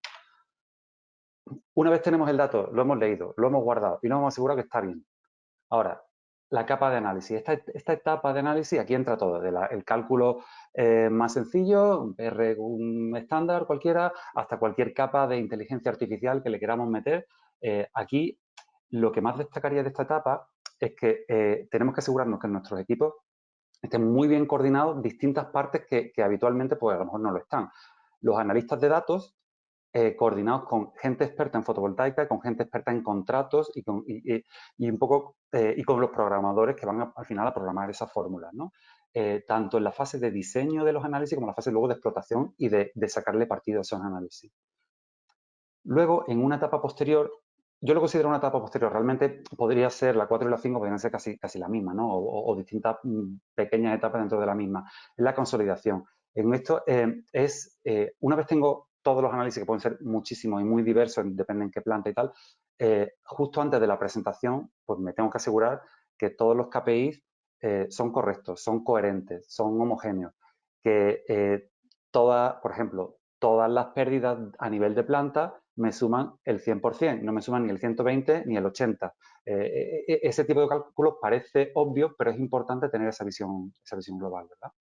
Una vez tenemos el dato, lo hemos leído, lo hemos guardado y nos hemos asegurado que está bien. Ahora, la capa de análisis. Esta etapa de análisis, aquí entra todo, el cálculo más sencillo, un PR un estándar cualquiera, hasta cualquier capa de inteligencia artificial que le queramos meter. Aquí, lo que más destacaría de esta etapa es que tenemos que asegurarnos que en nuestros equipos estén muy bien coordinados distintas partes que habitualmente pues a lo mejor no lo están. Los analistas de datos coordinados con gente experta en fotovoltaica, con gente experta en contratos y un poco y con los programadores que van al final a programar esas fórmulas, ¿no? Tanto en la fase de diseño de los análisis como en la fase luego de explotación y de sacarle partido a esos análisis. Luego, en una etapa posterior, yo lo considero una etapa posterior, realmente podría ser la 4 y la 5, podrían ser casi la misma, ¿no? O distintas pequeñas etapas dentro de la misma. Es la consolidación. En esto una vez tengo todos los análisis, que pueden ser muchísimos y muy diversos, depende en qué planta y tal, justo antes de la presentación, pues me tengo que asegurar que todos los KPIs son correctos, son coherentes, son homogéneos, que por ejemplo, todas las pérdidas a nivel de planta me suman el 100%, no me suman ni el 120 ni el 80. Ese tipo de cálculos parece obvio, pero es importante tener esa visión global, ¿verdad?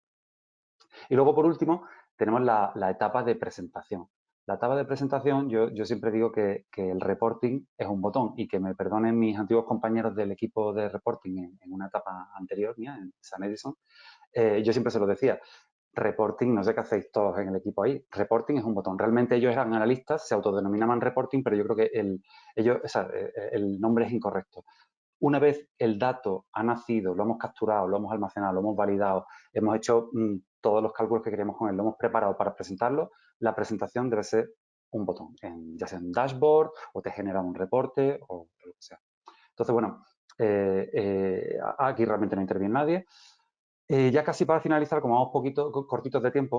Y luego, por último, tenemos la etapa de presentación. La etapa de presentación, yo siempre digo que el reporting es un botón y que me perdonen mis antiguos compañeros del equipo de reporting en una etapa anterior mía, en San Edison, yo siempre se lo decía, reporting, no sé qué hacéis todos en el equipo ahí, reporting es un botón. Realmente ellos eran analistas, se autodenominaban reporting, pero yo creo que el nombre es incorrecto. Una vez el dato ha nacido, lo hemos capturado, lo hemos almacenado, lo hemos validado, hemos hecho todos los cálculos que queremos con él, lo hemos preparado para presentarlo, la presentación debe ser un botón, ya sea en dashboard o te genera un reporte o lo que sea. Entonces, bueno, aquí realmente no interviene nadie. Ya casi para finalizar, como vamos cortitos de tiempo,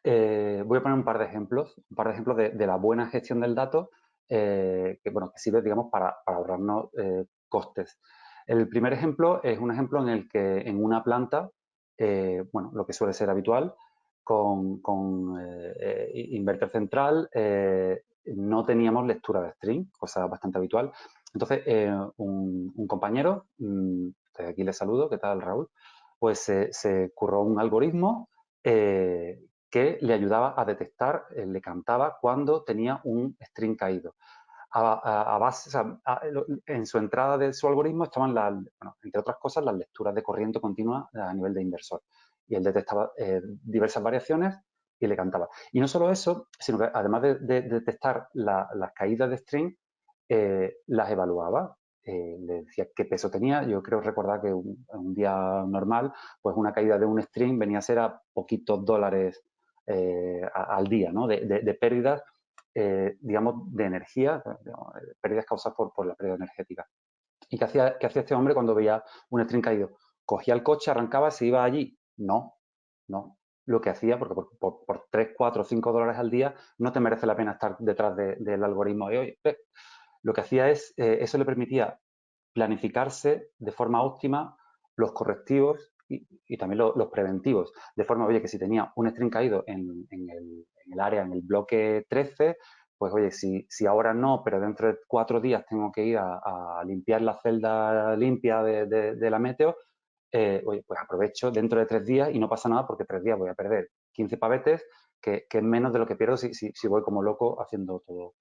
voy a poner un par de ejemplos de la buena gestión del dato que sirve, digamos, para ahorrarnos costes. El primer ejemplo es un ejemplo en el que en una planta, lo que suele ser habitual, con inverter central, no teníamos lectura de string, cosa bastante habitual. Entonces, un compañero, de aquí le saludo, ¿qué tal, Raúl? Pues se curró un algoritmo que le ayudaba a detectar, le cantaba cuando tenía un string caído. En su entrada de su algoritmo estaban, entre otras cosas, las lecturas de corriente continua a nivel de inversor. Y él detectaba diversas variaciones y le cantaba. Y no solo eso, sino que además de detectar las caídas de string, las evaluaba. Le decía qué peso tenía. Yo creo recordar que un día normal, pues una caída de un string venía a ser a poquitos dólares al día, ¿no? De pérdidas, digamos, de energía, pérdidas causadas por la pérdida energética. ¿Y qué hacía este hombre cuando veía un string caído? Cogía el coche, arrancaba, se iba allí. No. Lo que hacía, porque por 3, 4, 5 dólares al día no te merece la pena estar detrás del algoritmo de hoy. Lo que hacía es, eso le permitía planificarse de forma óptima los correctivos y también los preventivos. De forma, oye, que si tenía un string caído en el área, en el bloque 13, pues oye, si ahora no, pero dentro de 4 días tengo que ir a limpiar la celda limpia de la meteo, oye, pues aprovecho dentro de 3 días y no pasa nada porque 3 días voy a perder 15 pavetes, que es menos de lo que pierdo si voy como loco haciendo todo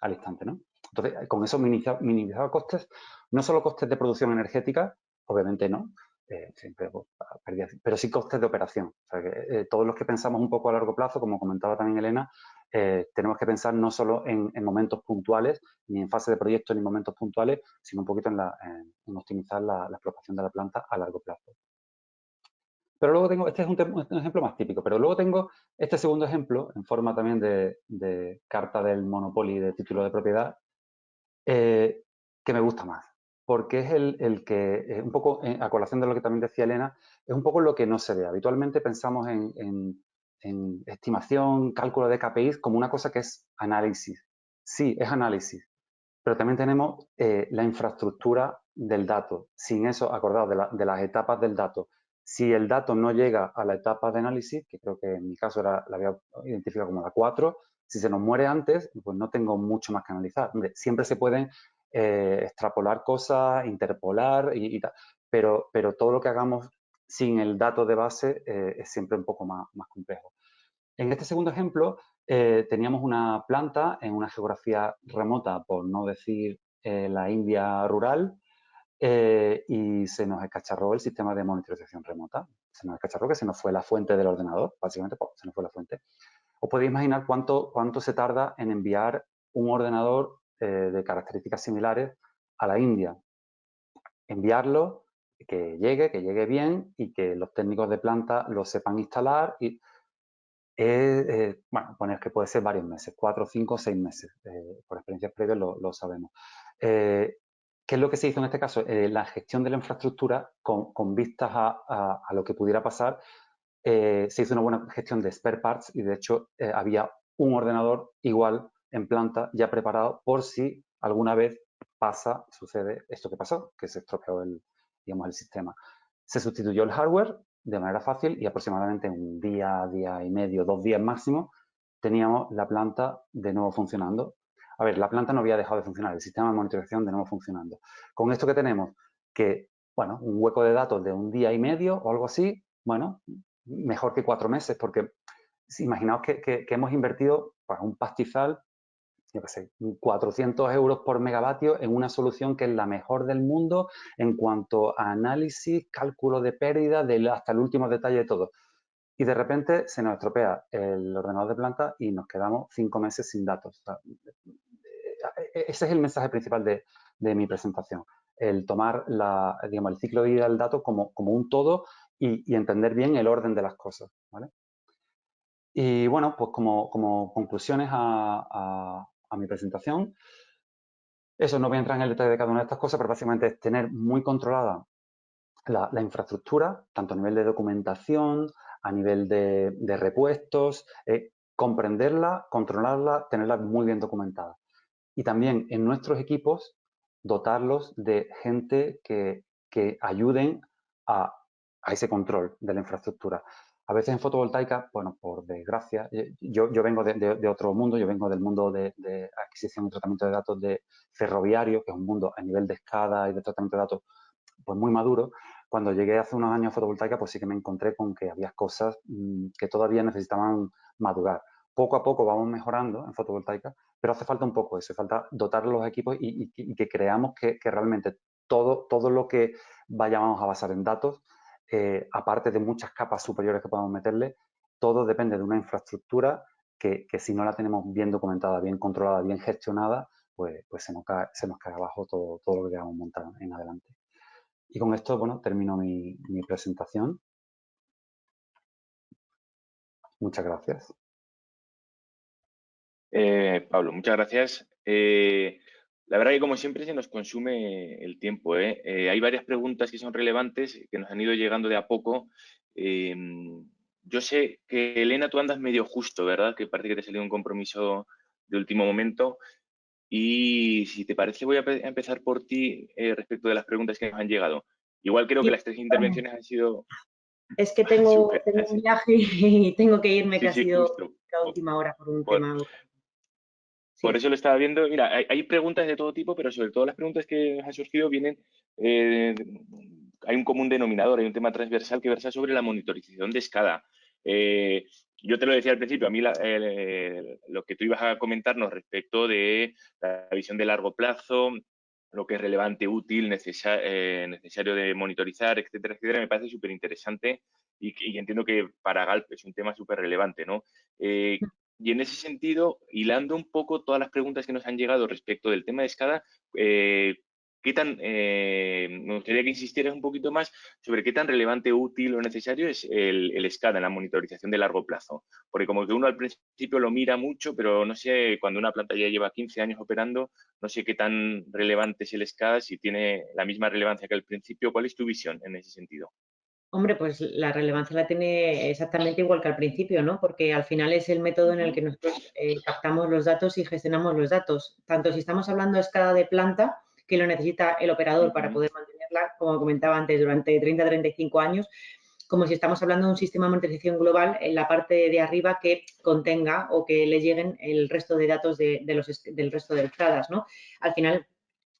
al instante, ¿no? Entonces, con eso minimizaba costes, no solo costes de producción energética, obviamente no, siempre pero sí costes de operación. O sea, que, todos los que pensamos un poco a largo plazo, como comentaba también Elena, tenemos que pensar no solo en momentos puntuales, ni en fase de proyecto, ni en momentos puntuales, sino un poquito en optimizar la explotación de la planta a largo plazo. Pero luego tengo, este es un ejemplo más típico, pero luego tengo este segundo ejemplo en forma también de carta del Monopoly de título de propiedad, que me gusta más, porque es el que, un poco a colación de lo que también decía Elena, es un poco lo que no se ve. Habitualmente pensamos en estimación, cálculo de KPIs como una cosa que es análisis. Sí, es análisis, pero también tenemos la infraestructura del dato. Sin eso, acordaos de las etapas del dato. Si el dato no llega a la etapa de análisis, que creo que en mi caso la había identificado como la 4, si se nos muere antes, pues no tengo mucho más que analizar. Hombre, siempre se pueden extrapolar cosas, interpolar y tal, pero todo lo que hagamos sin el dato de base es siempre un poco más complejo. En este segundo ejemplo, teníamos una planta en una geografía remota, por no decir la India rural, y se nos escacharró el sistema de monitorización remota. Se nos escacharró que se nos fue la fuente del ordenador, básicamente se nos fue la fuente. Os podéis imaginar cuánto se tarda en enviar un ordenador de características similares a la India. Enviarlo, que llegue bien y que los técnicos de planta lo sepan instalar y poner que puede ser varios meses, 4, 5, 6 meses. Por experiencias previas lo sabemos. ¿Qué es lo que se hizo en este caso? La gestión de la infraestructura con vistas a lo que pudiera pasar. Se hizo una buena gestión de spare parts y de hecho había un ordenador igual en planta ya preparado por si alguna vez sucede esto que pasó, que se estropeó el sistema. Se sustituyó el hardware de manera fácil y aproximadamente un día, día y medio, 2 días máximo, teníamos la planta de nuevo funcionando. A ver, la planta no había dejado de funcionar, el sistema de monitorización de nuevo funcionando. Con esto que tenemos, que, bueno, un hueco de datos de un día y medio o algo así, bueno, mejor que 4 meses, porque imaginaos que hemos invertido pues, un pastizal yo qué sé, 400 euros por megavatio en una solución que es la mejor del mundo en cuanto a análisis, cálculo de pérdida, hasta el último detalle de todo. Y de repente se nos estropea el ordenador de planta y nos quedamos 5 meses sin datos. O sea, ese es el mensaje principal de mi presentación. El tomar digamos, el ciclo de vida del dato como un todo y entender bien el orden de las cosas, ¿vale? Y bueno, pues como conclusiones a mi presentación, eso, no voy a entrar en el detalle de cada una de estas cosas, pero básicamente es tener muy controlada la infraestructura, tanto a nivel de documentación, a nivel de repuestos, comprenderla, controlarla, tenerla muy bien documentada. Y también en nuestros equipos dotarlos de gente que ayuden a ese control de la infraestructura. A veces en fotovoltaica, bueno, por desgracia, yo vengo de otro mundo, yo vengo del mundo de adquisición y tratamiento de datos de ferroviario, que es un mundo a nivel de SCADA y de tratamiento de datos pues muy maduro. Cuando llegué hace unos años a fotovoltaica, pues sí que me encontré con que había cosas que todavía necesitaban madurar. Poco a poco vamos mejorando en fotovoltaica, pero hace falta un poco eso, hace falta dotar los equipos y que creamos que realmente todo lo que vayamos a basar en datos, aparte de muchas capas superiores que podamos meterle, todo depende de una infraestructura que si no la tenemos bien documentada, bien controlada, bien gestionada, pues se nos cae abajo todo lo que queramos montar en adelante. Y con esto, bueno, termino mi presentación. Muchas gracias. Pablo, muchas gracias. La verdad que como siempre se nos consume el tiempo. Hay varias preguntas que son relevantes, que nos han ido llegando de a poco. Yo sé que, Elena, tú andas medio justo, ¿verdad? Que parece que te ha salido un compromiso de último momento. Y si te parece, voy a empezar por ti respecto de las preguntas que nos han llegado. Igual creo que las 3 intervenciones han sido... Es que tengo Súper, un viaje y tengo que irme, que ha sí, sido justo. la última hora por un Por, tema. por Sí. eso lo estaba viendo. Mira, hay preguntas de todo tipo, pero sobre todo las preguntas que nos han surgido vienen... hay un común denominador, hay un tema transversal que versa sobre la monitorización de SCADA. Yo te lo decía al principio, a mí lo que tú ibas a comentarnos respecto de la visión de largo plazo, lo que es relevante, útil, necesario de monitorizar, etcétera, etcétera, me parece súper interesante y entiendo que para Galp es un tema súper relevante, ¿no? Y en ese sentido, hilando un poco todas las preguntas que nos han llegado respecto del tema de SCADA, me gustaría que insistieras un poquito más sobre qué tan relevante, útil o necesario es el SCADA en la monitorización de largo plazo. Porque como que uno al principio lo mira mucho, pero no sé, cuando una planta ya lleva 15 años operando, no sé qué tan relevante es el SCADA, si tiene la misma relevancia que al principio. ¿Cuál es tu visión en ese sentido? Hombre, pues la relevancia la tiene exactamente igual que al principio, ¿no? Porque al final es el método en el que nosotros captamos los datos y gestionamos los datos. Tanto si estamos hablando de escala de planta, que lo necesita el operador para poder mantenerla, como comentaba antes, durante 30-35 años, como si estamos hablando de un sistema de monitorización global en la parte de arriba que contenga o que le lleguen el resto de datos del resto de escalas, ¿no? Al final,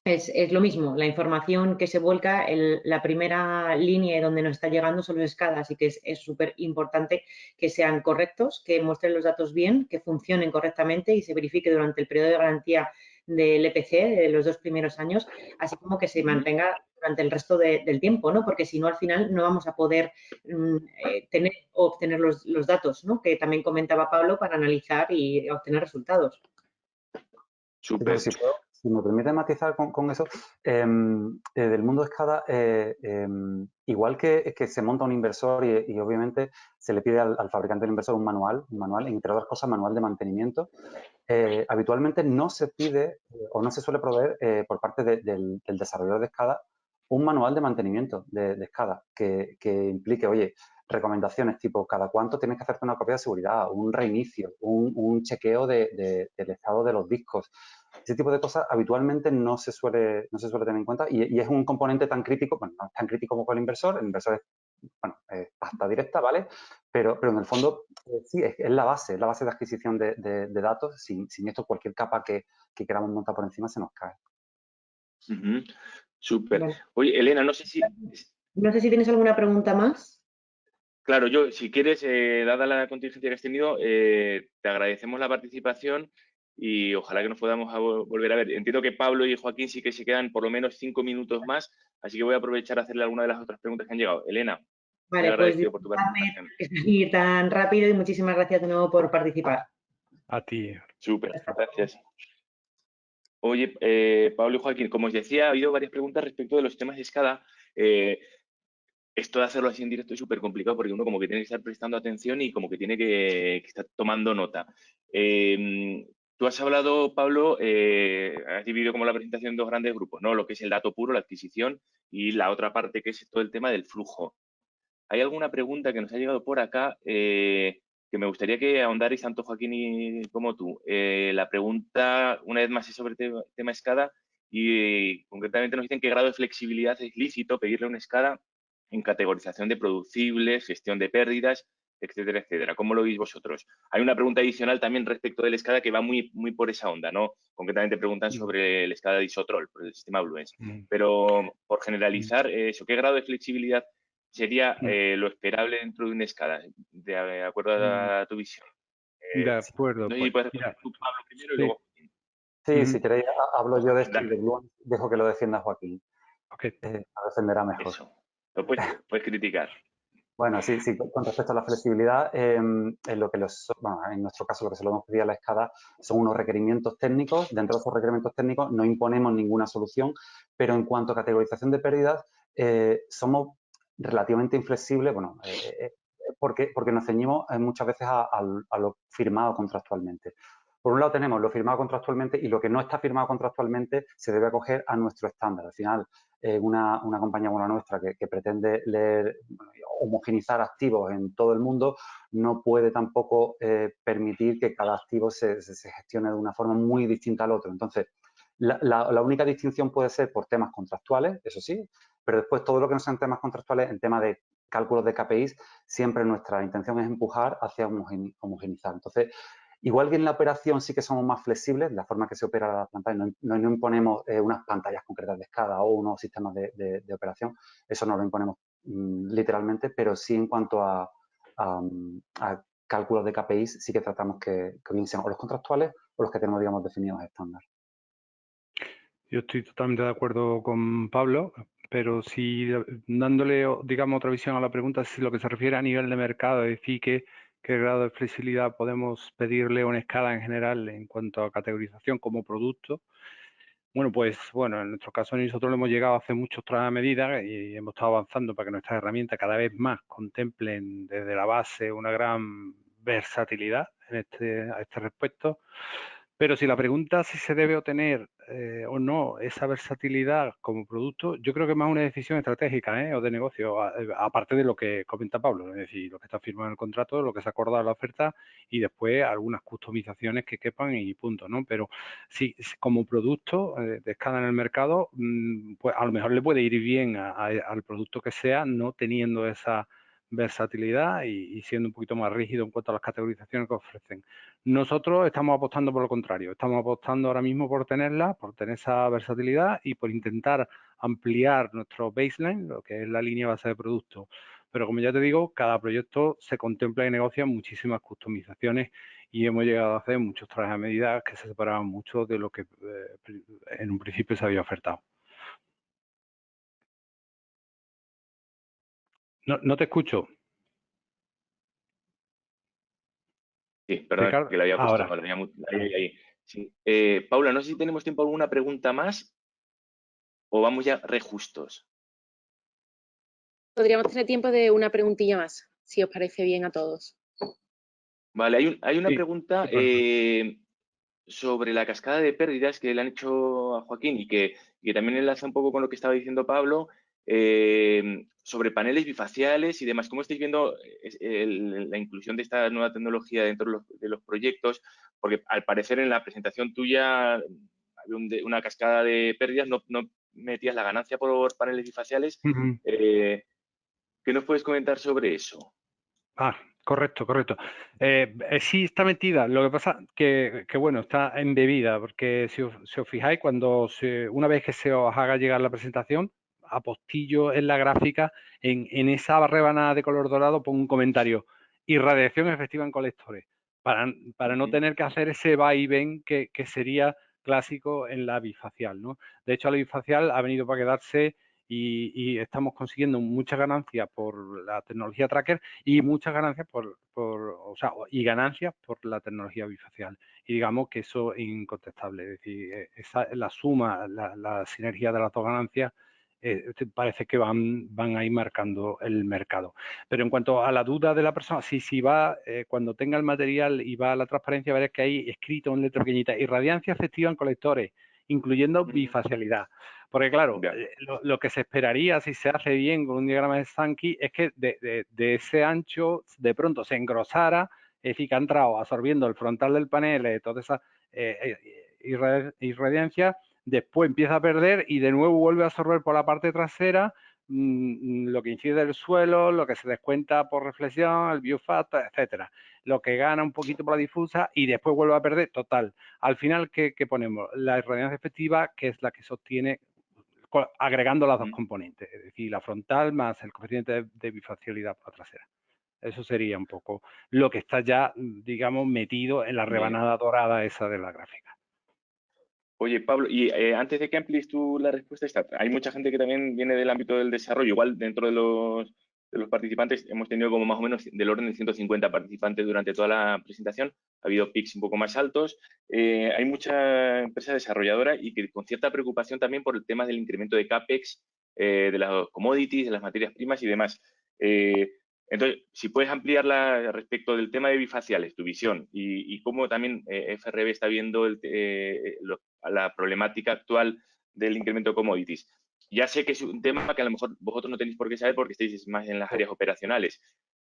es lo mismo, la información que se vuelca, la primera línea donde nos está llegando son los SCADA, así que es súper importante que sean correctos, que muestren los datos bien, que funcionen correctamente y se verifique durante el periodo de garantía del EPC, de los 2 primeros años, así como que se mantenga durante el resto del tiempo, ¿no? Porque si no, al final no vamos a poder obtener los datos, ¿no? Que también comentaba Pablo, para analizar y obtener resultados. Súper. Si me permite matizar con eso, del mundo de SCADA, igual que se monta un inversor y obviamente se le pide al fabricante del inversor un manual, entre otras cosas, manual de mantenimiento, habitualmente no se pide o no se suele proveer por parte del desarrollador de SCADA un manual de mantenimiento de SCADA que implique, oye, recomendaciones tipo cada cuánto tienes que hacerte una copia de seguridad, un reinicio, un chequeo del estado de los discos. Ese tipo de cosas habitualmente no se suele tener en cuenta y es un componente tan crítico, bueno, no es tan crítico como el inversor es, bueno, pasta directa, ¿vale? Pero en el fondo sí, es la base de adquisición de datos. Sin esto, cualquier capa que queramos montar por encima se nos cae. Súper. Bueno. Oye, Elena, no sé si... No sé si tienes alguna pregunta más. Claro, yo, si quieres, dada la contingencia que has tenido, te agradecemos la participación y ojalá que nos podamos volver a ver. Entiendo que Pablo y Joaquín sí que se quedan por lo menos 5 minutos más, así que voy a aprovechar a hacerle alguna de las otras preguntas que han llegado. Elena, muy Vale, pues agradecido por tu participación. ir tan rápido y muchísimas gracias de nuevo por participar. A ti. Súper, gracias. Oye, Pablo y Joaquín, como os decía, ha habido varias preguntas respecto de los temas de SCADA. Esto de hacerlo así en directo es súper complicado porque uno como que tiene que estar prestando atención y como que tiene que estar tomando nota. Tú has hablado, Pablo, has dividido como la presentación en dos grandes grupos, ¿no? Lo que es el dato puro, la adquisición, y la otra parte que es todo el tema del flujo. Hay alguna pregunta que nos ha llegado por acá que me gustaría que ahondarais tanto Joaquín como tú. La pregunta, una vez más, es sobre el tema SCADA y concretamente nos dicen qué grado de flexibilidad es lícito pedirle a una SCADA en categorización de producibles, gestión de pérdidas, etcétera, etcétera. ¿Cómo lo veis vosotros? Hay una pregunta adicional también respecto del SCADA que va muy por esa onda, ¿no? Concretamente preguntan sobre el SCADA de Isotrol, por el sistema Bluens. Pero por generalizar, eso, ¿qué grado de flexibilidad sería lo esperable dentro de una escala, de acuerdo a tu visión? De acuerdo. No sé si Pues, puedes responder tú, Pablo, primero y sí. luego Joaquín. Sí, si queréis, hablo yo de esto y Dale. luego dejo que lo defienda Joaquín. Okay. Defenderá mejor. Eso. Lo puedes criticar. Bueno, sí, con respecto a la flexibilidad, en nuestro caso lo que se lo hemos pedido a la SCADA son unos requerimientos técnicos. Dentro de esos requerimientos técnicos no imponemos ninguna solución, pero en cuanto a categorización de pérdidas, somos relativamente inflexibles, porque nos ceñimos muchas veces a lo firmado contractualmente. Por un lado tenemos lo firmado contractualmente y lo que no está firmado contractualmente se debe acoger a nuestro estándar. Al final, una compañía como la nuestra que pretende homogenizar activos en todo el mundo no puede tampoco permitir que cada activo se gestione de una forma muy distinta al otro. Entonces, la única distinción puede ser por temas contractuales, eso sí, pero después todo lo que no sean temas contractuales, en tema de cálculos de KPIs, siempre nuestra intención es empujar hacia homogenizar. Entonces, igual que en la operación sí que somos más flexibles, la forma que se opera la pantalla, no imponemos unas pantallas concretas de SCADA o unos sistemas de operación, eso no lo imponemos literalmente, pero sí en cuanto a cálculos de KPIs sí que tratamos que bien sean o los contractuales o los que tenemos, digamos, definidos estándar. Yo estoy totalmente de acuerdo con Pablo, pero si dándole, digamos, otra visión a la pregunta, si lo que se refiere a nivel de mercado, es decir, qué grado de flexibilidad podemos pedirle a una escala en general en cuanto a categorización como producto. Bueno, pues en nuestro caso nosotros hemos llegado a hacer muchos trajes a medida y hemos estado avanzando para que nuestras herramientas cada vez más contemplen desde la base una gran versatilidad a este respecto. Pero si la pregunta es si se debe obtener o no esa versatilidad como producto, yo creo que es más una decisión estratégica o de negocio, aparte de lo que comenta Pablo, es decir, lo que está firmado en el contrato, lo que se ha acordado en la oferta y después algunas customizaciones que quepan y punto, ¿no? Pero si como producto de escala en el mercado, pues a lo mejor le puede ir bien al producto que sea, no teniendo esa versatilidad y siendo un poquito más rígido en cuanto a las categorizaciones que ofrecen. Nosotros estamos apostando por lo contrario, estamos apostando ahora mismo por tenerla, por tener esa versatilidad y por intentar ampliar nuestro baseline, lo que es la línea base de producto. Pero como ya te digo, cada proyecto se contempla y negocia muchísimas customizaciones y hemos llegado a hacer muchos trajes a medida que se separaban mucho de lo que en un principio se había ofertado. No te escucho. Sí, perdón, Ricardo, que la había puesto, ahora. ahí. Sí. Paula, no sé si tenemos tiempo para alguna pregunta más o vamos ya re justos. Podríamos tener tiempo de una preguntilla más, si os parece bien a todos. Vale, hay una Sí, pregunta sobre la cascada de pérdidas que le han hecho a Joaquín y que también enlaza un poco con lo que estaba diciendo Pablo, sobre paneles bifaciales y demás. ¿Cómo estáis viendo la inclusión de esta nueva tecnología dentro de los proyectos? Porque al parecer en la presentación tuya había una cascada de pérdidas, no metías la ganancia por paneles bifaciales. ¿Qué nos puedes comentar sobre eso? Correcto. Sí está metida, lo que pasa que bueno, está embebida, porque si os fijáis, una vez que se os haga llegar la presentación, apostillo en la gráfica, en esa rebanada de color dorado pongo un comentario: irradiación efectiva en colectores. para no tener que hacer ese va y ven que sería clásico en la bifacial, ¿no? De hecho, la bifacial ha venido para quedarse y estamos consiguiendo muchas ganancias por la tecnología tracker y muchas ganancias y ganancias por la tecnología bifacial. Y digamos que eso es incontestable. Es decir, la suma, la sinergia de las dos ganancias parece que van a ir marcando el mercado. Pero en cuanto a la duda de la persona, si va, cuando tenga el material y va a la transparencia, verás que hay escrito en letra pequeñita, irradiancia efectiva en colectores, incluyendo bifacialidad. Porque claro, lo que se esperaría si se hace bien con un diagrama de Sankey es que de ese ancho de pronto se engrosara, es decir, que ha entrado absorbiendo el frontal del panel, toda esa irradiancia, después empieza a perder y de nuevo vuelve a absorber por la parte trasera lo que incide el suelo, lo que se descuenta por reflexión, el view factor, etcétera. Lo que gana un poquito por la difusa y después vuelve a perder, total. Al final, ¿qué ponemos? La irradiancia efectiva, que es la que sostiene agregando las dos componentes, es decir, la frontal más el coeficiente de bifacialidad por la trasera. Eso sería un poco lo que está ya, digamos, metido en la rebanada dorada esa de la gráfica. Oye, Pablo, y antes de que amplíes tú la respuesta, hay mucha gente que también viene del ámbito del desarrollo. Igual dentro de los participantes hemos tenido como más o menos del orden de 150 participantes durante toda la presentación. Ha habido pics un poco más altos. Hay mucha empresa desarrolladora y que con cierta preocupación también por el tema del incremento de CAPEX, de las commodities, de las materias primas y demás. Entonces, si puedes ampliarla respecto del tema de bifaciales, tu visión y cómo también FRB está viendo la problemática actual del incremento de commodities. Ya sé que es un tema que a lo mejor vosotros no tenéis por qué saber porque estáis más en las áreas operacionales,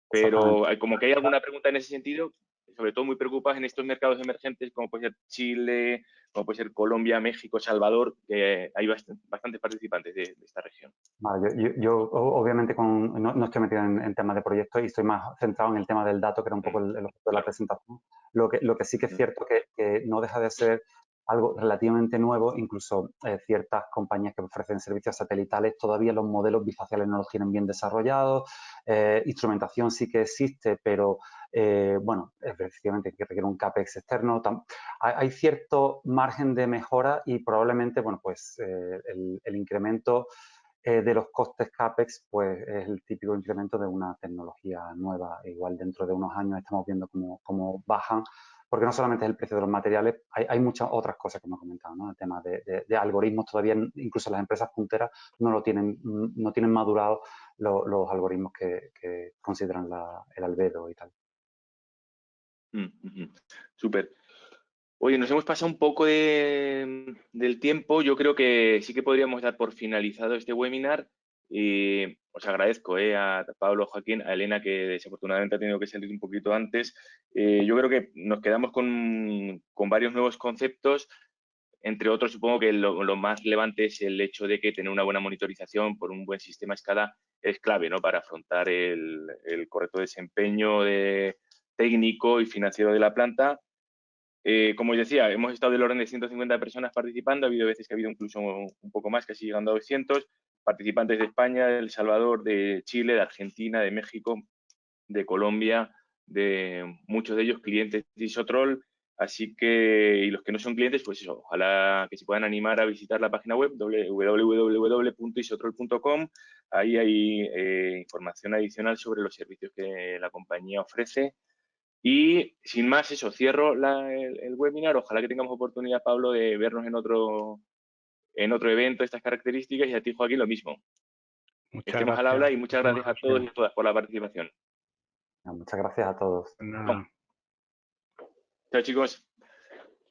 pero como que hay alguna pregunta en ese sentido, sobre todo muy preocupados en estos mercados emergentes como puede ser Chile, como puede ser Colombia, México, Salvador, que hay bastantes participantes de esta región. Vale, yo obviamente no estoy metido en temas de proyectos y estoy más centrado en el tema del dato, que era un poco el objeto de la presentación. Lo que sí que es cierto que no deja de ser algo relativamente nuevo, incluso ciertas compañías que ofrecen servicios satelitales todavía los modelos bifaciales no los tienen bien desarrollados, instrumentación sí que existe, pero bueno, efectivamente que requiere un CAPEX externo. Hay cierto margen de mejora y probablemente, bueno, pues el incremento de los costes CAPEX, pues es el típico incremento de una tecnología nueva. Igual dentro de unos años estamos viendo cómo bajan, porque no solamente es el precio de los materiales, hay muchas otras cosas que hemos comentado, ¿no? El tema de algoritmos, todavía incluso las empresas punteras no tienen madurados los algoritmos que consideran el albedo y tal. Súper. Oye, nos hemos pasado un poco del tiempo. Yo creo que sí que podríamos dar por finalizado este webinar. Os agradezco a Pablo, Joaquín, a Elena, que desafortunadamente ha tenido que salir un poquito antes. Yo creo que nos quedamos con varios nuevos conceptos. Entre otros, supongo que lo más relevante es el hecho de que tener una buena monitorización por un buen sistema SCADA es clave, ¿no? Para afrontar el correcto desempeño técnico y financiero de la planta. Como os decía, hemos estado del orden de 150 personas participando, ha habido veces que ha habido incluso un poco más, casi llegando a 200, participantes de España, de El Salvador, de Chile, de Argentina, de México, de Colombia, de muchos de ellos clientes de Isotrol, así que, y los que no son clientes, pues eso, ojalá que se puedan animar a visitar la página web www.isotrol.com. Ahí hay información adicional sobre los servicios que la compañía ofrece. Y sin más, eso, cierro el webinar. Ojalá que tengamos oportunidad, Pablo, de vernos en otro evento de estas características y a ti, Joaquín, lo mismo. Estemos al habla y muchas gracias a todos y a todas por la participación. Muchas gracias a todos. Nada. Chao, chicos.